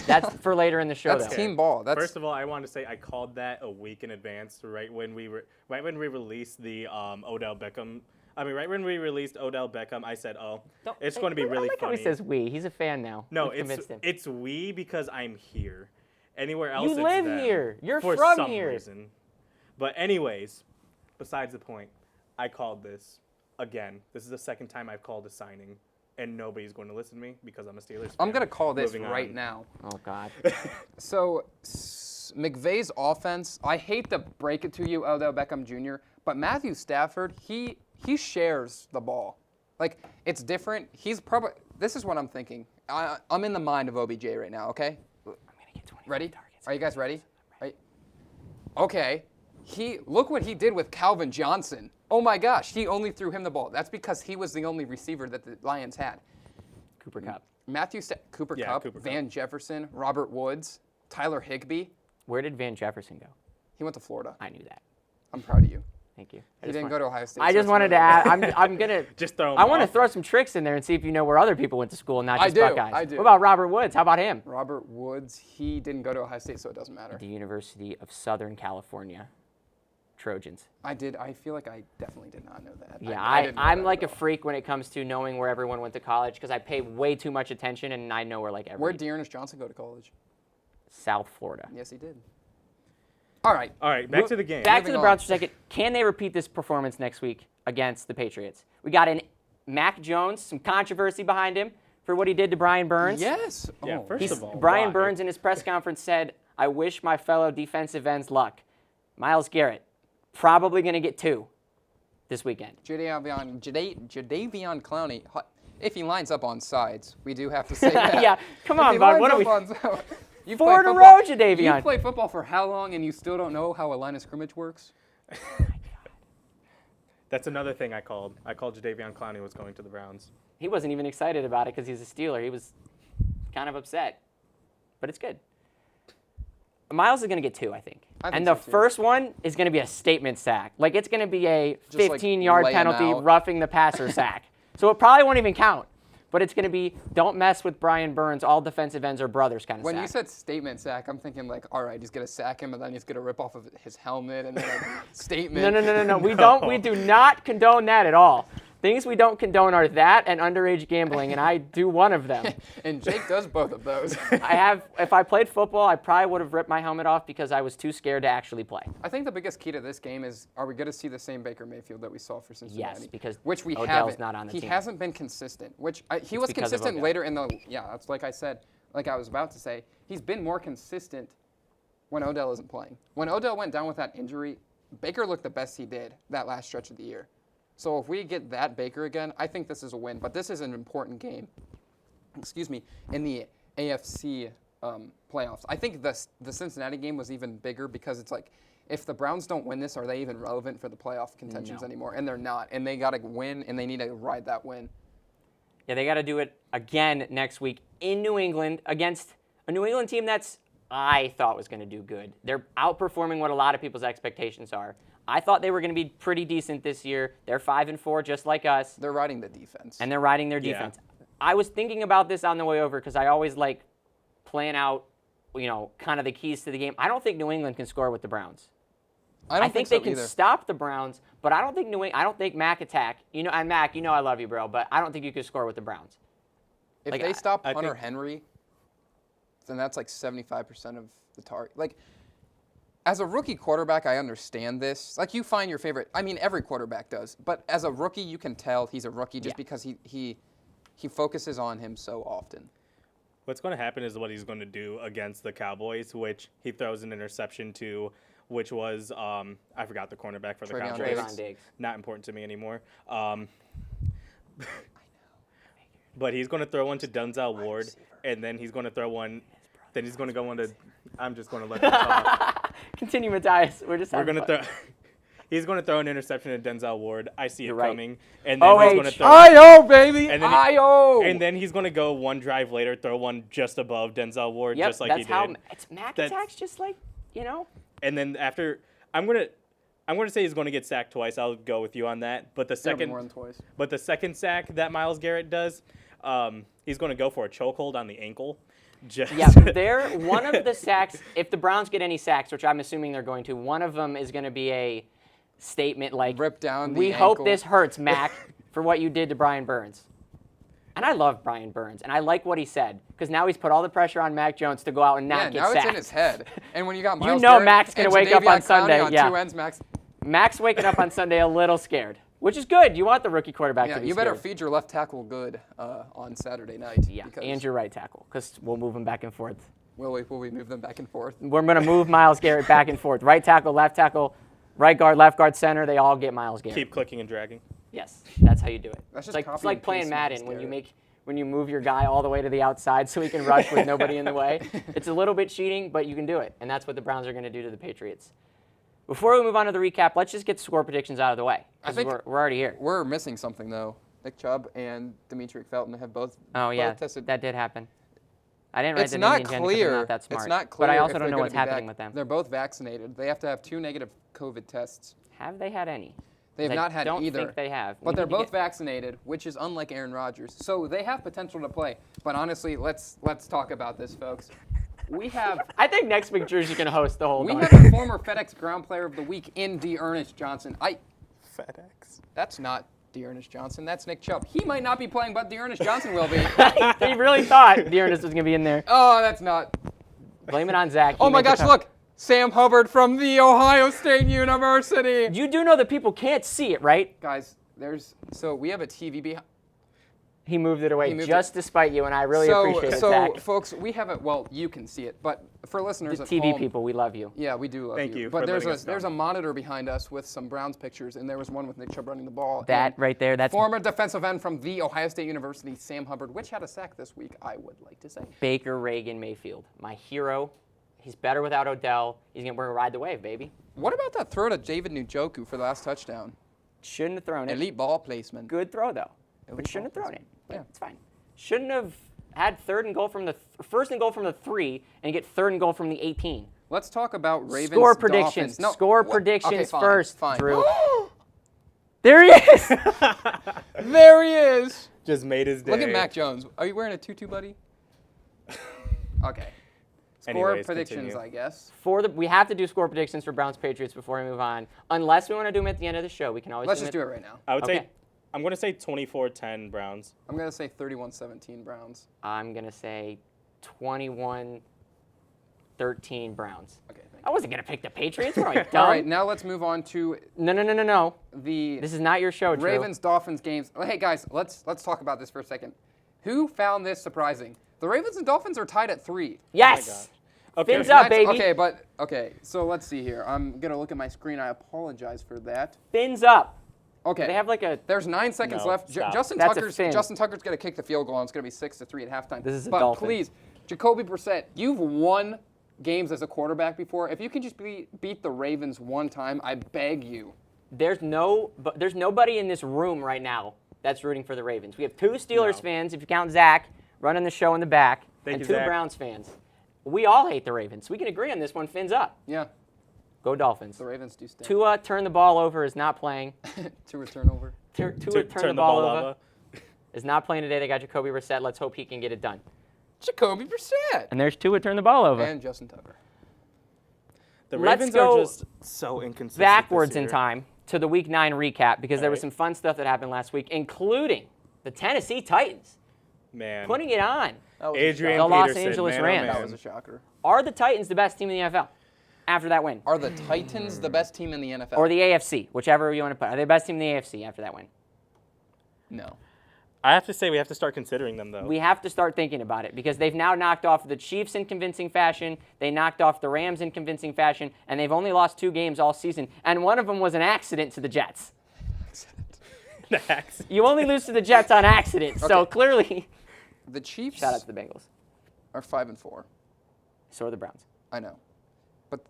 That's for later in the show, That's though. team ball. That's First of all, I want to say I called that a week in advance, right when we released the Odell Beckham. I mean, right when we released Odell Beckham, I said, "Oh, it's going to be I really like how funny." he says we. He's a fan now. No, We've convinced him. it's we because I'm here. Anywhere else, You it's live them, here. You're for from some here. reason. But anyways, besides the point, I called this again. This is the second time I've called a signing, and nobody's going to listen to me because I'm a Steelers fan. I'm going to call this Moving right on. now. Oh, God. So, McVay's offense, I hate to break it to you, Odell Beckham Jr., but Matthew Stafford, he shares the ball. Like, it's different. He's probably, this is what I'm thinking. I'm in the mind of OBJ right now, okay? I'm going to get 25 Ready? targets. Are you guys ready? Right. Okay. Look what he did with Calvin Johnson. Oh my gosh, he only threw him the ball. That's because he was the only receiver that the Lions had. Cooper Kupp. Cooper Yeah, Kupp, Cooper Kupp. Van Jefferson, Robert Woods, Tyler Higbee. Where did Van Jefferson go? He went to Florida. I knew that. I'm proud of you. Thank you. He didn't go to Ohio State. I so just it's wanted to really- add. I'm gonna. Just throw him I want to off. throw some tricks in there and see if you know where other people went to school, and not I just do, Buckeyes. I do. What about Robert Woods? How about him? Robert Woods, he didn't go to Ohio State, so it doesn't matter. The University of Southern California Trojans. I feel like I definitely did not know that. Yeah, I didn't know I'm that like a at all. freak when it comes to knowing where everyone went to college because I pay way too much attention and I know where like every Where'd Dearness Johnson go to college? South Florida. Yes, he did. All right. All right, back to the game. Back to Moving the on. Browns for a second. Can they repeat this performance next week against the Patriots? We got an Mac Jones, some controversy behind him for what he did to Brian Burns. Yes. Yeah, Oh. first of all, Brian why? Burns in his press conference said, "I wish my fellow defensive ends luck." Myles Garrett, probably going to get 2 this weekend. Jadeveon Clowney. If he lines up on sides, we do have to say that. Yeah, come on, If he bud. lines What are we? up you Four play in a football- row, Jadeveon. You play football for how long and you still don't know how a line of scrimmage works? That's another thing I called. I called Jadeveon Clowney was going to the Browns. He wasn't even excited about it because he's a Steeler. He was kind of upset, but it's good. Miles is going to get 2, I think. And the so, too. first one is going to be a statement sack. Like, it's going to be a Just, like, 15-yard lay him penalty, out. roughing the passer sack. So it probably won't even count. But it's going to be, don't mess with Brian Burns, all defensive ends are brothers kind of When sack. you said statement sack, I'm thinking like, all right, he's gonna sack him, and then he's gonna rip off of his helmet, and then like, statement. No. We do not condone that at all. Things we don't condone are that and underage gambling, and I do one of them. And Jake does both of those. If I played football, I probably would have ripped my helmet off because I was too scared to actually play. I think the biggest key to this game is, are we going to see the same Baker Mayfield that we saw for Cincinnati? Yes, because which we Odell's haven't. not on the he team. hasn't been consistent. He was because of consistent Odell. later in the. Yeah, that's like I said. Like I was about to say, he's been more consistent when Odell isn't playing. When Odell went down with that injury, Baker looked the best he did that last stretch of the year. So if we get that Baker again, I think this is a win. But this is an important game. Excuse me, in the AFC playoffs. I think the Cincinnati game was even bigger because it's like, if the Browns don't win this, are they even relevant for the playoff contentions anymore? And they're not. And they got to win, and they need to ride that win. Yeah, they got to do it again next week in New England against a New England team that's I thought was going to do good. They're outperforming what a lot of people's expectations are. I thought they were going to be pretty decent this year. They're 5-4, just like us. They're riding the defense. And they're riding their defense. I was thinking about this on the way over because I always like plan out, kind of the keys to the game. I don't think New England can score with the Browns. I think so they can either. stop the Browns, but I don't think Mac attack. And Mac, I love you, bro, but I don't think you can score with the Browns. If they stop Hunter Henry, then that's like 75% of the target. Like, as a rookie quarterback, I understand this. Like, you find your favorite. I mean, every quarterback does. But as a rookie, you can tell he's a rookie just because he focuses on him so often. What's going to happen is what he's going to do against the Cowboys, which he throws an interception to, which was, I forgot the cornerback for the Trayvon Cowboys. Trayvon Diggs. Not important to me anymore. But he's going to throw one to Denzel Ward, and then he's going to throw one. Then he's going to go on to. I'm just going to let him talk. Continue, Matthias. We're going to throw. He's going to throw an interception to Denzel Ward. I see it right. coming, and then he's going to throw. I-O, baby! And then And then he's going to go one drive later, throw one just above Denzel Ward, just like he did. That's how it's Mac attacks, just like And then after, I'm going to say he's going to get sacked twice. I'll go with you on that. But the second, more than twice. But the second sack that Myles Garrett does, he's going to go for a chokehold on the ankle. They're one of the sacks. If the Browns get any sacks, which I'm assuming they're going to, one of them is going to be a statement like, rip down the we ankle. hope this hurts, Mac, for what you did to Brian Burns. And I love Brian Burns, and I like what he said, because now he's put all the pressure on Mac Jones to go out and not get now sacked. it's in his head. And when you got Myles know Garrett Mac's gonna and wake up Jadeveon on Sunday, Clowney on two ends, Mac's waking up on Sunday a little scared, which is good. You want the rookie quarterback to be you scared. better feed your left tackle good on Saturday night. Yeah, and your right tackle, because we'll move him back and forth. Will we move them back and forth? We're going to move Myles Garrett back and forth. Right tackle, left guard, left guard, center. They all get Myles Garrett. Keep clicking and dragging. Yes, that's how you do it. That's just it's copy like and playing paste Madden Myles when you move your guy all the way to the outside so he can rush with nobody in the way. It's a little bit cheating, but you can do it, and that's what the Browns are going to do to the Patriots. Before we move on to the recap, let's just get score predictions out of the way. I think we're already here. We're missing something though. Nick Chubb and Dimitri Felton have both. Oh yeah, both tested. that did happen. I didn't write It's that not in the agenda 'cause I'm clear. not that smart. It's not clear. But I also if don't they're know gonna what's be happening back. with them. They're both vaccinated. They have to have 2 negative COVID tests. Have they had any? They have not had I don't either. think they have. But We they're need to both vaccinated, which is unlike Aaron Rodgers. So they have potential to play. But honestly, let's talk about this, folks. We have I think next week Drew's going to host the whole we darn have thing. a former FedEx Ground Player of the Week in D'Ernest Johnson. FedEx. That's not D'Ernest Johnson. That's Nick Chubb. He might not be playing, but D'Ernest Johnson will be. They really thought D'Ernest was going to be in there. Oh, that's not. Blame it on Zach. Oh my gosh, look. Sam Hubbard from The Ohio State University. You do know that people can't see it, right? Guys, so we have a TV behind. He moved it away He moved just it. despite you, and I really appreciate it, So, Zach. folks, we haven't. Well, you can see it, but for listeners The at TV home, people, we love you. yeah, we do love Thank you But for there's letting us there's know. a monitor behind us with some Browns pictures, and there was one with Nick Chubb running the ball. That and right there, that's former defensive end from the Ohio State University, Sam Hubbard, which had a sack this week, I would like to say. Baker Reagan Mayfield, my hero. He's better without Odell. He's going to ride the wave, baby. What about that throw to David Njoku for the last touchdown? Shouldn't have thrown it. Elite ball placement. Good throw, though. Elite But shouldn't have ball thrown it. Yeah. It's fine. Shouldn't have had first and goal from the 3 and get third and goal from the 18. Let's talk about Ravens. Score predictions. Dolphins. No, Score what? predictions Okay, fine, first, fine. Drew. There he is. There he is. Just made his day. Look at Mac Jones. Are you wearing a tutu, buddy? Okay. Score Anyways, predictions, continue. I guess. We have to do score predictions for Browns Patriots before we move on. Unless we want to do them at the end of the show, we can always. Let's just do it right now. I would Okay. say, I'm going to say 24-10 Browns. I'm going to say 31-17 Browns. I'm gonna say 21-13 Browns. Okay, thank I you. wasn't gonna pick the Patriots. What am I, dumb? All right, now let's move on to No. the This is not your show, Drew. Ravens-Dolphins games. Hey, guys, let's talk about this for a second. Who found this surprising? The Ravens and Dolphins are tied at 3. Yes. Okay. Fins up, That's- baby. Okay, so let's see here. I'm going to look at my screen. I apologize for that. Fins up. Okay. They have like a. There's 9 seconds No, left. stop. Justin That's a Tucker's fin. Justin Tucker's going to kick the field goal, and it's going to be 6-3 at halftime. This is a but dolphin. please, Jacoby Brissett, you've won games as a quarterback before. If you can just beat the Ravens one time, I beg you. There's nobody in this room right now that's rooting for the Ravens. We have 2 Steelers fans, if you count Zach, running the show in the back, Thank and you, 2 Zach. Browns fans. We all hate the Ravens. We can agree on this one. Fins up. Yeah, Go Dolphins. the Ravens do stay. Tua turn the ball over is not playing. Tua turnover. Tua To turn the ball over is not playing today. They got Jacoby Brissett. Let's hope he can get it done. Jacoby Brissett. And there's Tua turn the ball over. And Justin Tucker. The Let's Ravens go are just so inconsistent. Backwards this in year. time to the Week 9 recap because there was right. some fun stuff that happened last week, including the Tennessee Titans Man. putting it on. That was Adrian The Los Peterson, Angeles man, Rams. Oh, That man. was a shocker. Are the Titans the best team in the NFL after that win? Are the Titans the best team in the NFL? Or the AFC, whichever you want to put. Are they the best team in the AFC after that win? No. I have to say we have to start considering them, though. We have to start thinking about it because they've now knocked off the Chiefs in convincing fashion. They knocked off the Rams in convincing fashion, and they've only lost 2 games all season. And one of them was an accident to the Jets. You only lose to the Jets on accident, so Okay. clearly. The Chiefs Shout out to the Bengals. are 5-4. So are the Browns. I know. But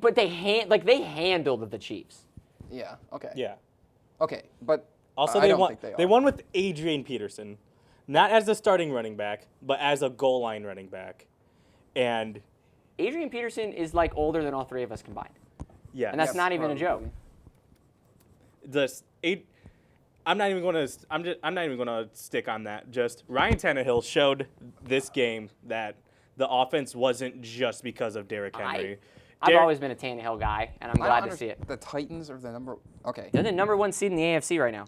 But they handled the Chiefs. yeah, okay. Yeah. Okay, but Also, I they don't won. think they They are. won with Adrian Peterson, not as the starting running back, but as a goal line running back, and Adrian Peterson is like older than all 3 of us combined. yeah, And that's Yes, not even a probably. joke. I'm not even going to stick on that. Just Ryan Tannehill showed this game that the offense wasn't just because of Derrick Henry. I've always been a Tannehill guy, and I'm I glad don't to see it. The Titans are the number. Okay. They're the number 1 seed in the AFC right now.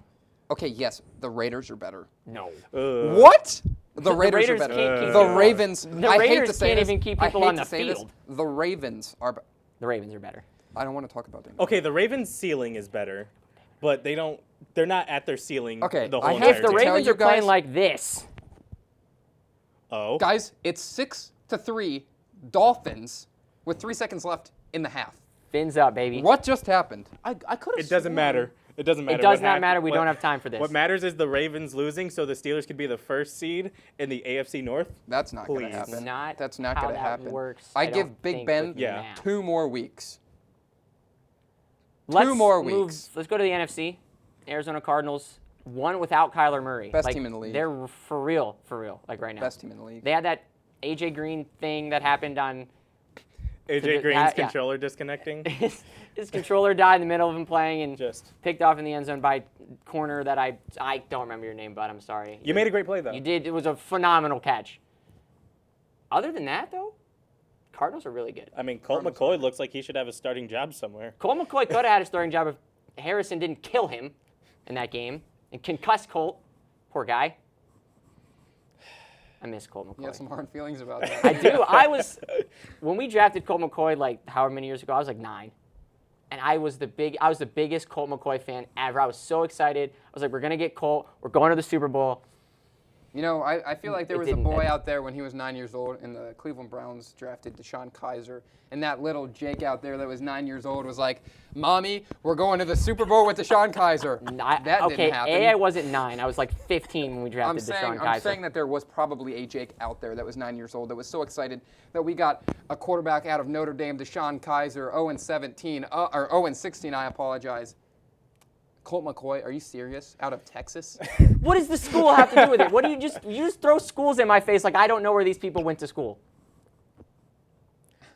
Okay, yes, the Raiders are better. No. What? The Raiders, Raiders are better. can't keep The people- Ravens. The I hate Raiders to say can't this, even keep I people hate on to the say this, field. The Ravens are. The Ravens are better. I don't want to talk about them. Okay, the Ravens' ceiling is better, but they're not at their ceiling. Okay, the I whole have If entire the to time. tell Ravens you are playing guys- like this, Oh, Guys, it's 6-3 Dolphins with 3 seconds left in the half. fins up, baby. What just happened? I could have. it doesn't matter. It doesn't matter. It does what not happened- matter. We what- don't have time for this. What matters is the Ravens losing, so the Steelers could be the first seed in the AFC North. That's not going to Please. happen. Not That's not how going to that happen. works. I don't give Big think, Ben with Yeah. math. 2 more weeks. Let's more move- weeks. Let's go to the NFC. Arizona Cardinals won without Kyler Murray. Best Like, team in the league. They're for real, like right now. Best team in the league. They had that AJ Green thing that happened on AJ Green's yeah. controller disconnecting. his controller died in the middle of him playing and Just picked off in the end zone by corner that I don't remember your name, but I'm sorry. you made a great play though. You did. It was a phenomenal catch. Other than that, though, Cardinals are really good. I mean, Colt McCoy looks like he should have a starting job somewhere. Cole McCoy could have had a starting job if Harrison didn't kill him in that game and concuss Colt. Poor guy. I miss Colt McCoy. You have some hard feelings about that. I do. When we drafted Colt McCoy, like however many years ago, I was like 9. And I was the biggest Colt McCoy fan ever. I was so excited. I was like, we're going to get Colt. We're going to the Super Bowl. You know, I feel like there It was a didn't boy end. out there when he was 9 years old, and the Cleveland Browns drafted Deshaun Kaiser, and that little Jake out there that was 9 years old was like, "Mommy, we're going to the Super Bowl with Deshaun Kaiser." That okay, didn't happen. I wasn't 9. I was like 15 when we drafted Deshaun Kaiser. I'm saying that there was probably a Jake out there that was 9 years old that was so excited that we got a quarterback out of Notre Dame, Deshaun Kaiser, 0-17, or 0-16, I apologize. Colt McCoy, are you serious? Out of Texas? What does the school have to do with it? What do you just throw schools in my face like I don't know where these people went to school?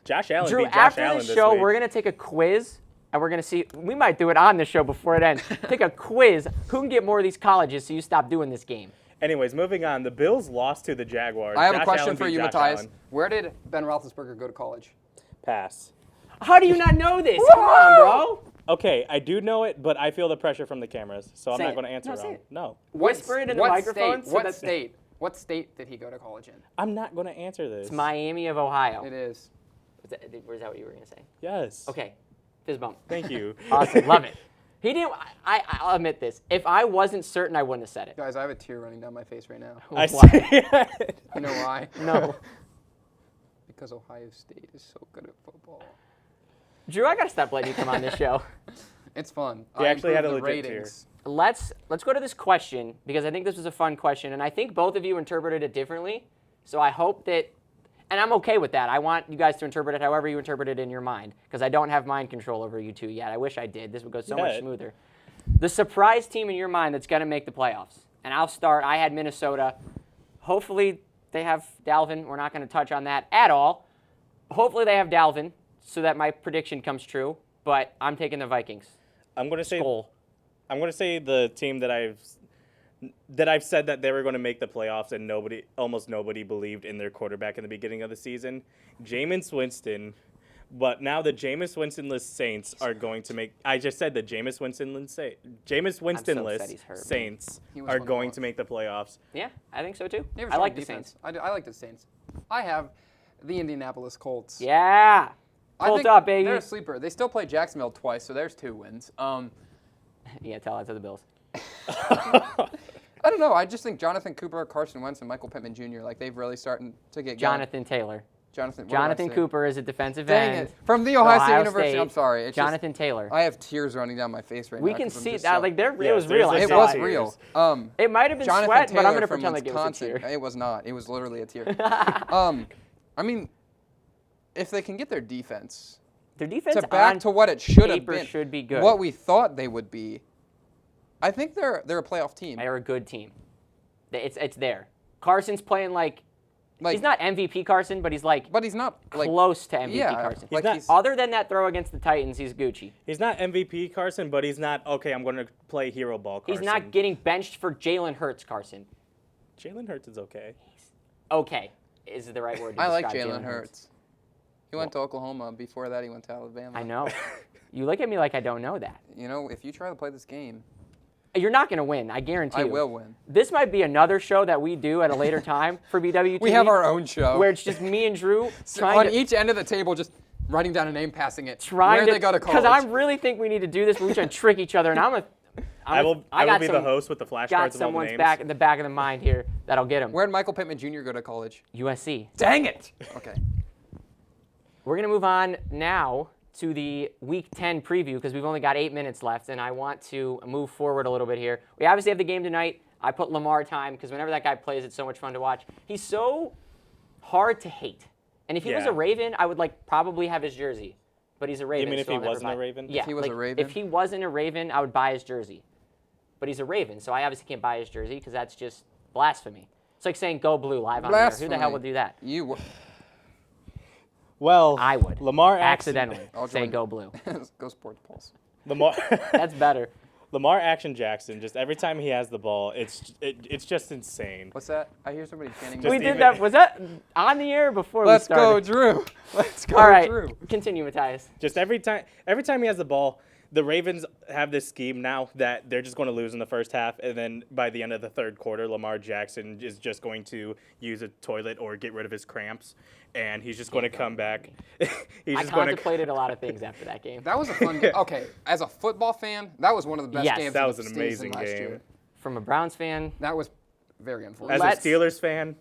Josh Allen Drew, beat Josh after Allen this this show, week. we're going to take a quiz, and we're going to see. We might do it on the show before it ends. Take a quiz. Who can get more of these colleges so you stop doing this game? Anyways, moving on. The Bills lost to the Jaguars. I have Josh a question Allen for beat you, Josh Matthias. Allen. Where did Ben Roethlisberger go to college? Pass. How do you not know this? Come on, bro. Okay, I do know it, but I feel the pressure from the cameras, so I'm Say not it. going to answer No, say wrong. it. No. Whisper it in the microphone. What state did he go to college in? I'm not going to answer this. It's Miami of Ohio. It is. Was that what you were going to say? Yes. Okay. Fist bump. Thank you. Awesome. Love it. He didn't. I'll admit this. If I wasn't certain, I wouldn't have said it. Guys, I have a tear running down my face right now. I Why? see it. You know why? No. Because Ohio State is so good at football. Drew, I got to stop letting you come on this show. It's fun. He actually had a improved the legit tear. ratings. Let's go to this question because I think this was a fun question, and I think both of you interpreted it differently. So I hope that, and I'm okay with that. I want you guys to interpret it however you interpret it in your mind because I don't have mind control over you two yet. I wish I did. This would go so much smoother. The surprise team in your mind that's going to make the playoffs, and I'll start. I had Minnesota. Hopefully they have Dalvin. We're not going to touch on that at all. Hopefully they have Dalvin so that my prediction comes true, but I'm taking the Vikings. I'm going to say Skull. I'm going to say the team that I've said that they were going to make the playoffs and almost nobody believed in their quarterback in the beginning of the season. Jameis Winston, but now the Jameis Winston-less Saints are going to make. I just said the Jameis Winston-less Saints He was are one to going watch. to make the playoffs. Yeah, I think so too. They have a I strong like the defense. Saints. I like the Saints. I have the Indianapolis Colts. Yeah. I Pulled think up, baby. They're a sleeper. They still play Jacksonville twice, so there's 2 wins. Yeah, tell that to the Bills. I don't know. I just think Jonathan Cooper, Carson Wentz, and Michael Pittman Jr. They've really starting to get Jonathan Taylor. going. What did I Jonathan say? Cooper is a defensive Dang end. it. From the Ohio State Ohio University. State. I'm sorry. It's Jonathan Taylor. I have tears running down my face right We now. can 'cause I'm see just that. so- Like, it Yes, was there's real. a I It saw was it. real. It might have been Jonathan sweat, Taylor but I'm going to from pretend like it was a Wisconsin. tear. It was not. It was literally a tear. I mean, if they can get their defense Their defense to back on to what it should have paper been, should be good. what we thought they would be, I think they're a playoff team. They're a good team. It's there. Carson's playing like Like, he's not MVP Carson, but he's like but he's not like close to MVP yeah, Carson. like not- he's, Other than that throw against the Titans, he's Gucci. He's not MVP Carson, but he's not, okay, I'm going to play hero ball Carson. He's not getting benched for Jalen Hurts Carson. Jalen Hurts is okay. Okay, is the right word to I like describe Jalen Hurts. He went to Oklahoma. Before that, he went to Alabama. I know. You look at me like I don't know that. You know, if you try to play this game, You're not going to win, I guarantee I you. will win. This might be another show that we do at a later time for BWTV. We have our own show. Where it's just me and Drew on trying to... each end of the table, just writing down a name, passing it. Trying Where to, they go to college. Because I really think we need to do this, but we try to trick each other, and I will be the host with the flashcards got of all the someone's names. back in the back of the mind here that'll get him. Where did Michael Pittman Jr. go to college? USC. Dang it! Okay. We're going to move on now to the Week 10 preview because we've only got 8 minutes left, and I want to move forward a little bit here. We obviously have the game tonight. I put Lamar time because whenever that guy plays, it's so much fun to watch. He's so hard to hate. And if he was Yeah. a Raven, I would probably have his jersey. But he's a Raven. You mean if so he I'll never wasn't buy a it. Raven? Yeah. If he was a Raven? If he wasn't a Raven, I would buy his jersey. But he's a Raven, so I obviously can't buy his jersey because that's just blasphemy. It's like saying go blue live on the air. Who the hell would do that? You. Well, I would. Lamar accidentally I'll say join. go blue. Go SportsPulse. Lamar That's better. Lamar Action Jackson, just every time he has the ball, it's just insane. What's that? I hear somebody chanting. Just We even- did that. Was that on the air before Let's we go, started? Drew. Let's go, All right, Drew. continue, Matthias. Just every time he has the ball, the Ravens have this scheme now that they're just going to lose in the first half, and then by the end of the third quarter, Lamar Jackson is just going to use a toilet or get rid of his cramps, and he's just going to come back. He's I just going to. contemplated a lot of things after that game. That was a fun game. Okay, as a football fan, that was one of the best Yes, games that of was the an season amazing last game. year. From a Browns fan, That was very As unfortunate. a Steelers fan,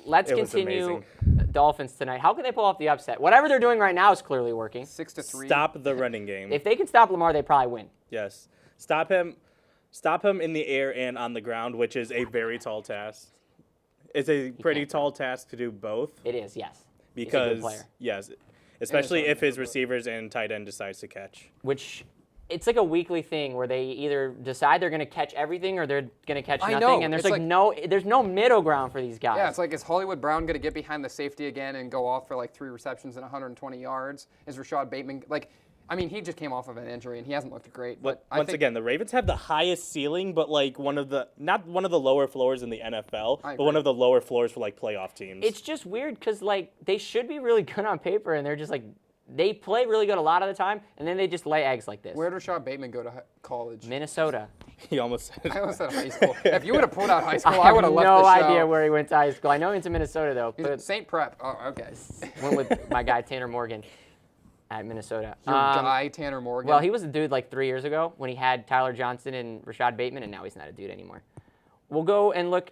Let's it was continue amazing. Dolphins tonight. How can they pull off the upset? Whatever they're doing right now is clearly working. 6-3. Stop the running game. If they can stop Lamar, they probably win. Yes. Stop him in the air and on the ground, which is a very tall task. It's a pretty tall task to do both. It is, yes. Because, He's a good player. yes, especially if his receivers and tight end decides to catch. Which, it's like a weekly thing where they either decide they're going to catch everything or they're going to catch I nothing. know. And there's It's there's no middle ground for these guys. Yeah, it's like, is Hollywood Brown going to get behind the safety again and go off for like 3 receptions and 120 yards? Is Rashad Bateman, he just came off of an injury and he hasn't looked great. But Once again, the Ravens have the highest ceiling, but like not one of the lower floors in the NFL, but one of the lower floors for like playoff teams. It's just weird because they should be really good on paper and they're just they play really good a lot of the time and then they just lay eggs like this. Where did Rashad Bateman go to college? Minnesota. He almost said I almost said high school. If you would have pulled out high school, I would have left no the show. idea where he went to high school. I know he went to Minnesota though. He's St. Prep. Oh, okay. Went with my guy Tanner Morgan at Minnesota. Your guy, Tanner Morgan. Well, he was a dude 3 years ago when he had Tyler Johnson and Rashad Bateman, and now he's not a dude anymore. We'll go and look.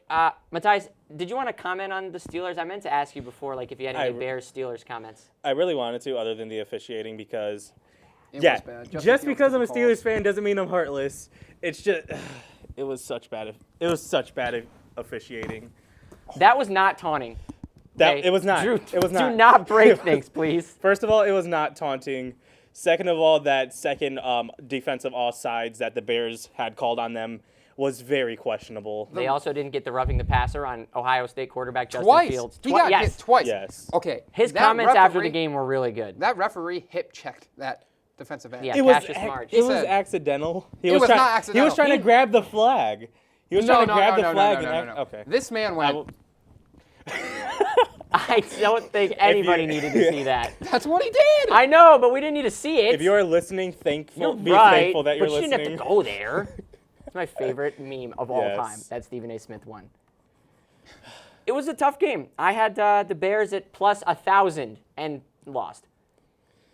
Matthias, did you want to comment on the Steelers? I meant to ask you before, if you had any Bears-Steelers comments. I really wanted to, other than the officiating, because It was bad. just because I'm a Steelers fan doesn't mean I'm heartless. It's just it was such bad officiating. That was not taunting. Okay? It was not. Drew, it was not. Do not break things, please. First of all, it was not taunting. Second of all, that second defensive offsides that the Bears had called on them was very questionable. They also didn't get the roughing the passer on Ohio State quarterback Justin Twice. Fields. He got yes. hit twice. Yes. Okay. His that comments after the referee- game were really good. That referee hip checked that defensive end. Yeah. It was Cassius March. it was said- accidental. It was not accidental. He was trying to grab the flag. He was trying to grab the flag. No. Okay. This man went. I don't think anybody needed to see that. That's what he did. I know, but we didn't need to see it. If you are listening, You're be right, thankful that you're but you listening. didn't have to go there. It's my favorite meme of all Yes. time. That Stephen A. Smith one. It was a tough game. I had the Bears at plus 1,000 and lost.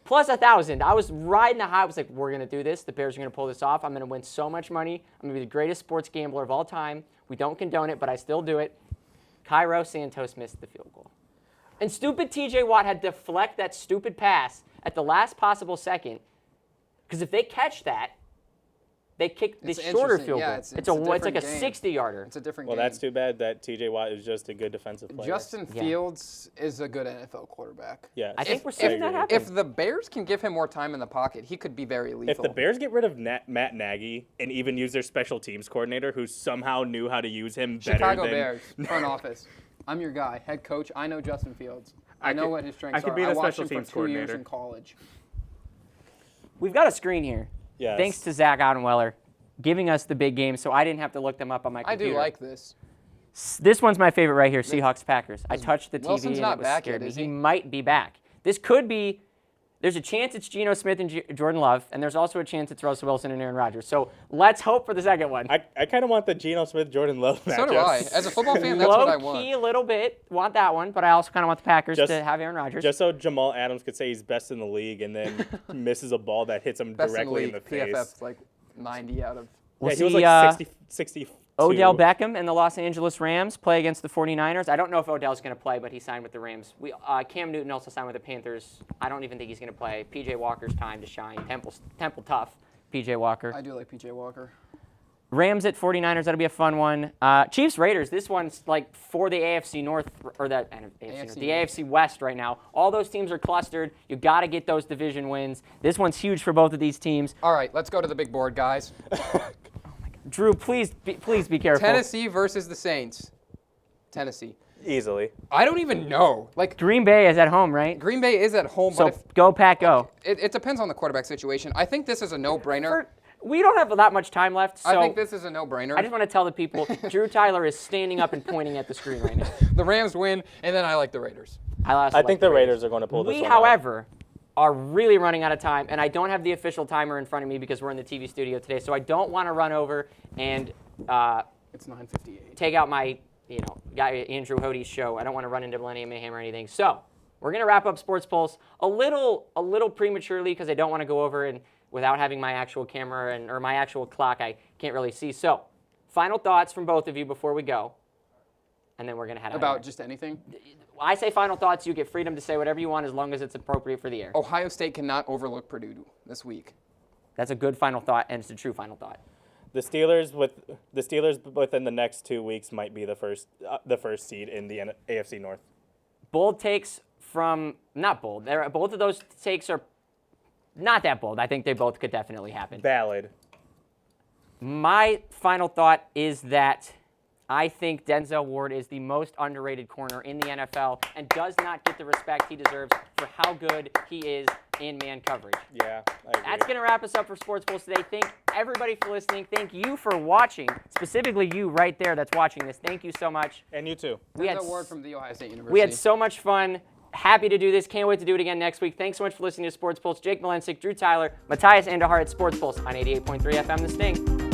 Plus 1,000. I was riding the high. I was like, we're going to do this. The Bears are going to pull this off. I'm going to win so much money. I'm going to be the greatest sports gambler of all time. We don't condone it, but I still do it. Cairo Santos missed the field goal. And stupid TJ Watt had to deflect that stupid pass at the last possible second. Because if they catch that, they kick the It's shorter interesting. field Yeah, goal. it's It's a like a different game. 60-yarder. It's a different Well, game. that's too bad that TJ Watt is just a good defensive player. Justin Fields is a good NFL quarterback. Yes. I think we're seeing that happen. If the Bears can give him more time in the pocket, he could be very lethal. If the Bears get rid of Matt Nagy and even use their special teams coordinator, who somehow knew how to use him better Chicago than Bears front office. I'm your guy, head coach. I know Justin Fields. I know what his strengths are. I could be the watched special him for teams 2 years coordinator. in college. We've got a screen here. Yes. Thanks to Zach Ottenweller giving us the big game, so I didn't have to look them up on my I computer. do like this. This one's my favorite right here, Seahawks-Packers. I touched the TV Wilson's and not it was back scared yet, me. is He he? might be back. This could be, there's a chance it's Geno Smith and Jordan Love, and there's also a chance it's Russell Wilson and Aaron Rodgers. So let's hope for the second one. I kind of want the Geno Smith-Jordan Love matchup. So do I. As a football fan, that's what I want. Low-key a little bit, want that one, but I also kind of want the Packers to have Aaron Rodgers. Just so Jamal Adams could say he's best in the league and then misses a ball that hits him Best directly in the league. face. PFF's like 90 out of. We'll Yeah, he was see, like 62. Odell Beckham and the Los Angeles Rams play against the 49ers. I don't know if Odell's going to play, but he signed with the Rams. Cam Newton also signed with the Panthers. I don't even think he's going to play. P.J. Walker's time to shine. Temple tough, P.J. Walker. I do like PJ Walker. Rams at 49ers, that'll be a fun one. Chiefs Raiders, this one's like for the AFC North, or the AFC West right now. All those teams are clustered. You got to get those division wins. This one's huge for both of these teams. All right, let's go to the big board, guys. Drew, please be careful. Tennessee versus the Saints. Tennessee. Easily. I don't even know. Like, Green Bay is at home, right? Green Bay is at home, So but go Pack, go. it depends on the quarterback situation. I think this is a no-brainer. We don't have that much time left, so I think this is a no-brainer. I just want to tell the people, Drew Tyler is standing up and pointing at the screen right now. The Rams win, and then I like the Raiders. I think the Raiders are going to pull this We, one out. however, are really running out of time, and I don't have the official timer in front of me because we're in the TV studio today, so I don't want to run over and It's 9:58. take out my, guy Andrew Hoty's show. I don't want to run into Millennium Mayhem or anything. So we're gonna wrap up Sports Pulse a little prematurely because I don't want to go over and without having my actual camera or my actual clock. I can't really see. So final thoughts from both of you before we go. and then we're going to head out. About just anything? I say final thoughts. You get freedom to say whatever you want as long as it's appropriate for the air. Ohio State cannot overlook Purdue this week. That's a good final thought, and it's a true final thought. The Steelers within the next 2 weeks might be the first seed in the AFC North. Bold takes from not bold. Both of those takes are not that bold. I think they both could definitely happen. Valid. My final thought is that I think Denzel Ward is the most underrated corner in the NFL and does not get the respect he deserves for how good he is in man coverage. Yeah, I agree. That's going to wrap us up for Sports Pulse today. Thank everybody for listening. Thank you for watching, specifically you right there that's watching this. Thank you so much. And you too. Denzel Ward from the Ohio State University. We had so much fun. Happy to do this. Can't wait to do it again next week. Thanks so much for listening to Sports Pulse. Jake Malensek, Drew Tyler, Matthias Andujar at Sports Pulse on 88.3 FM The Sting.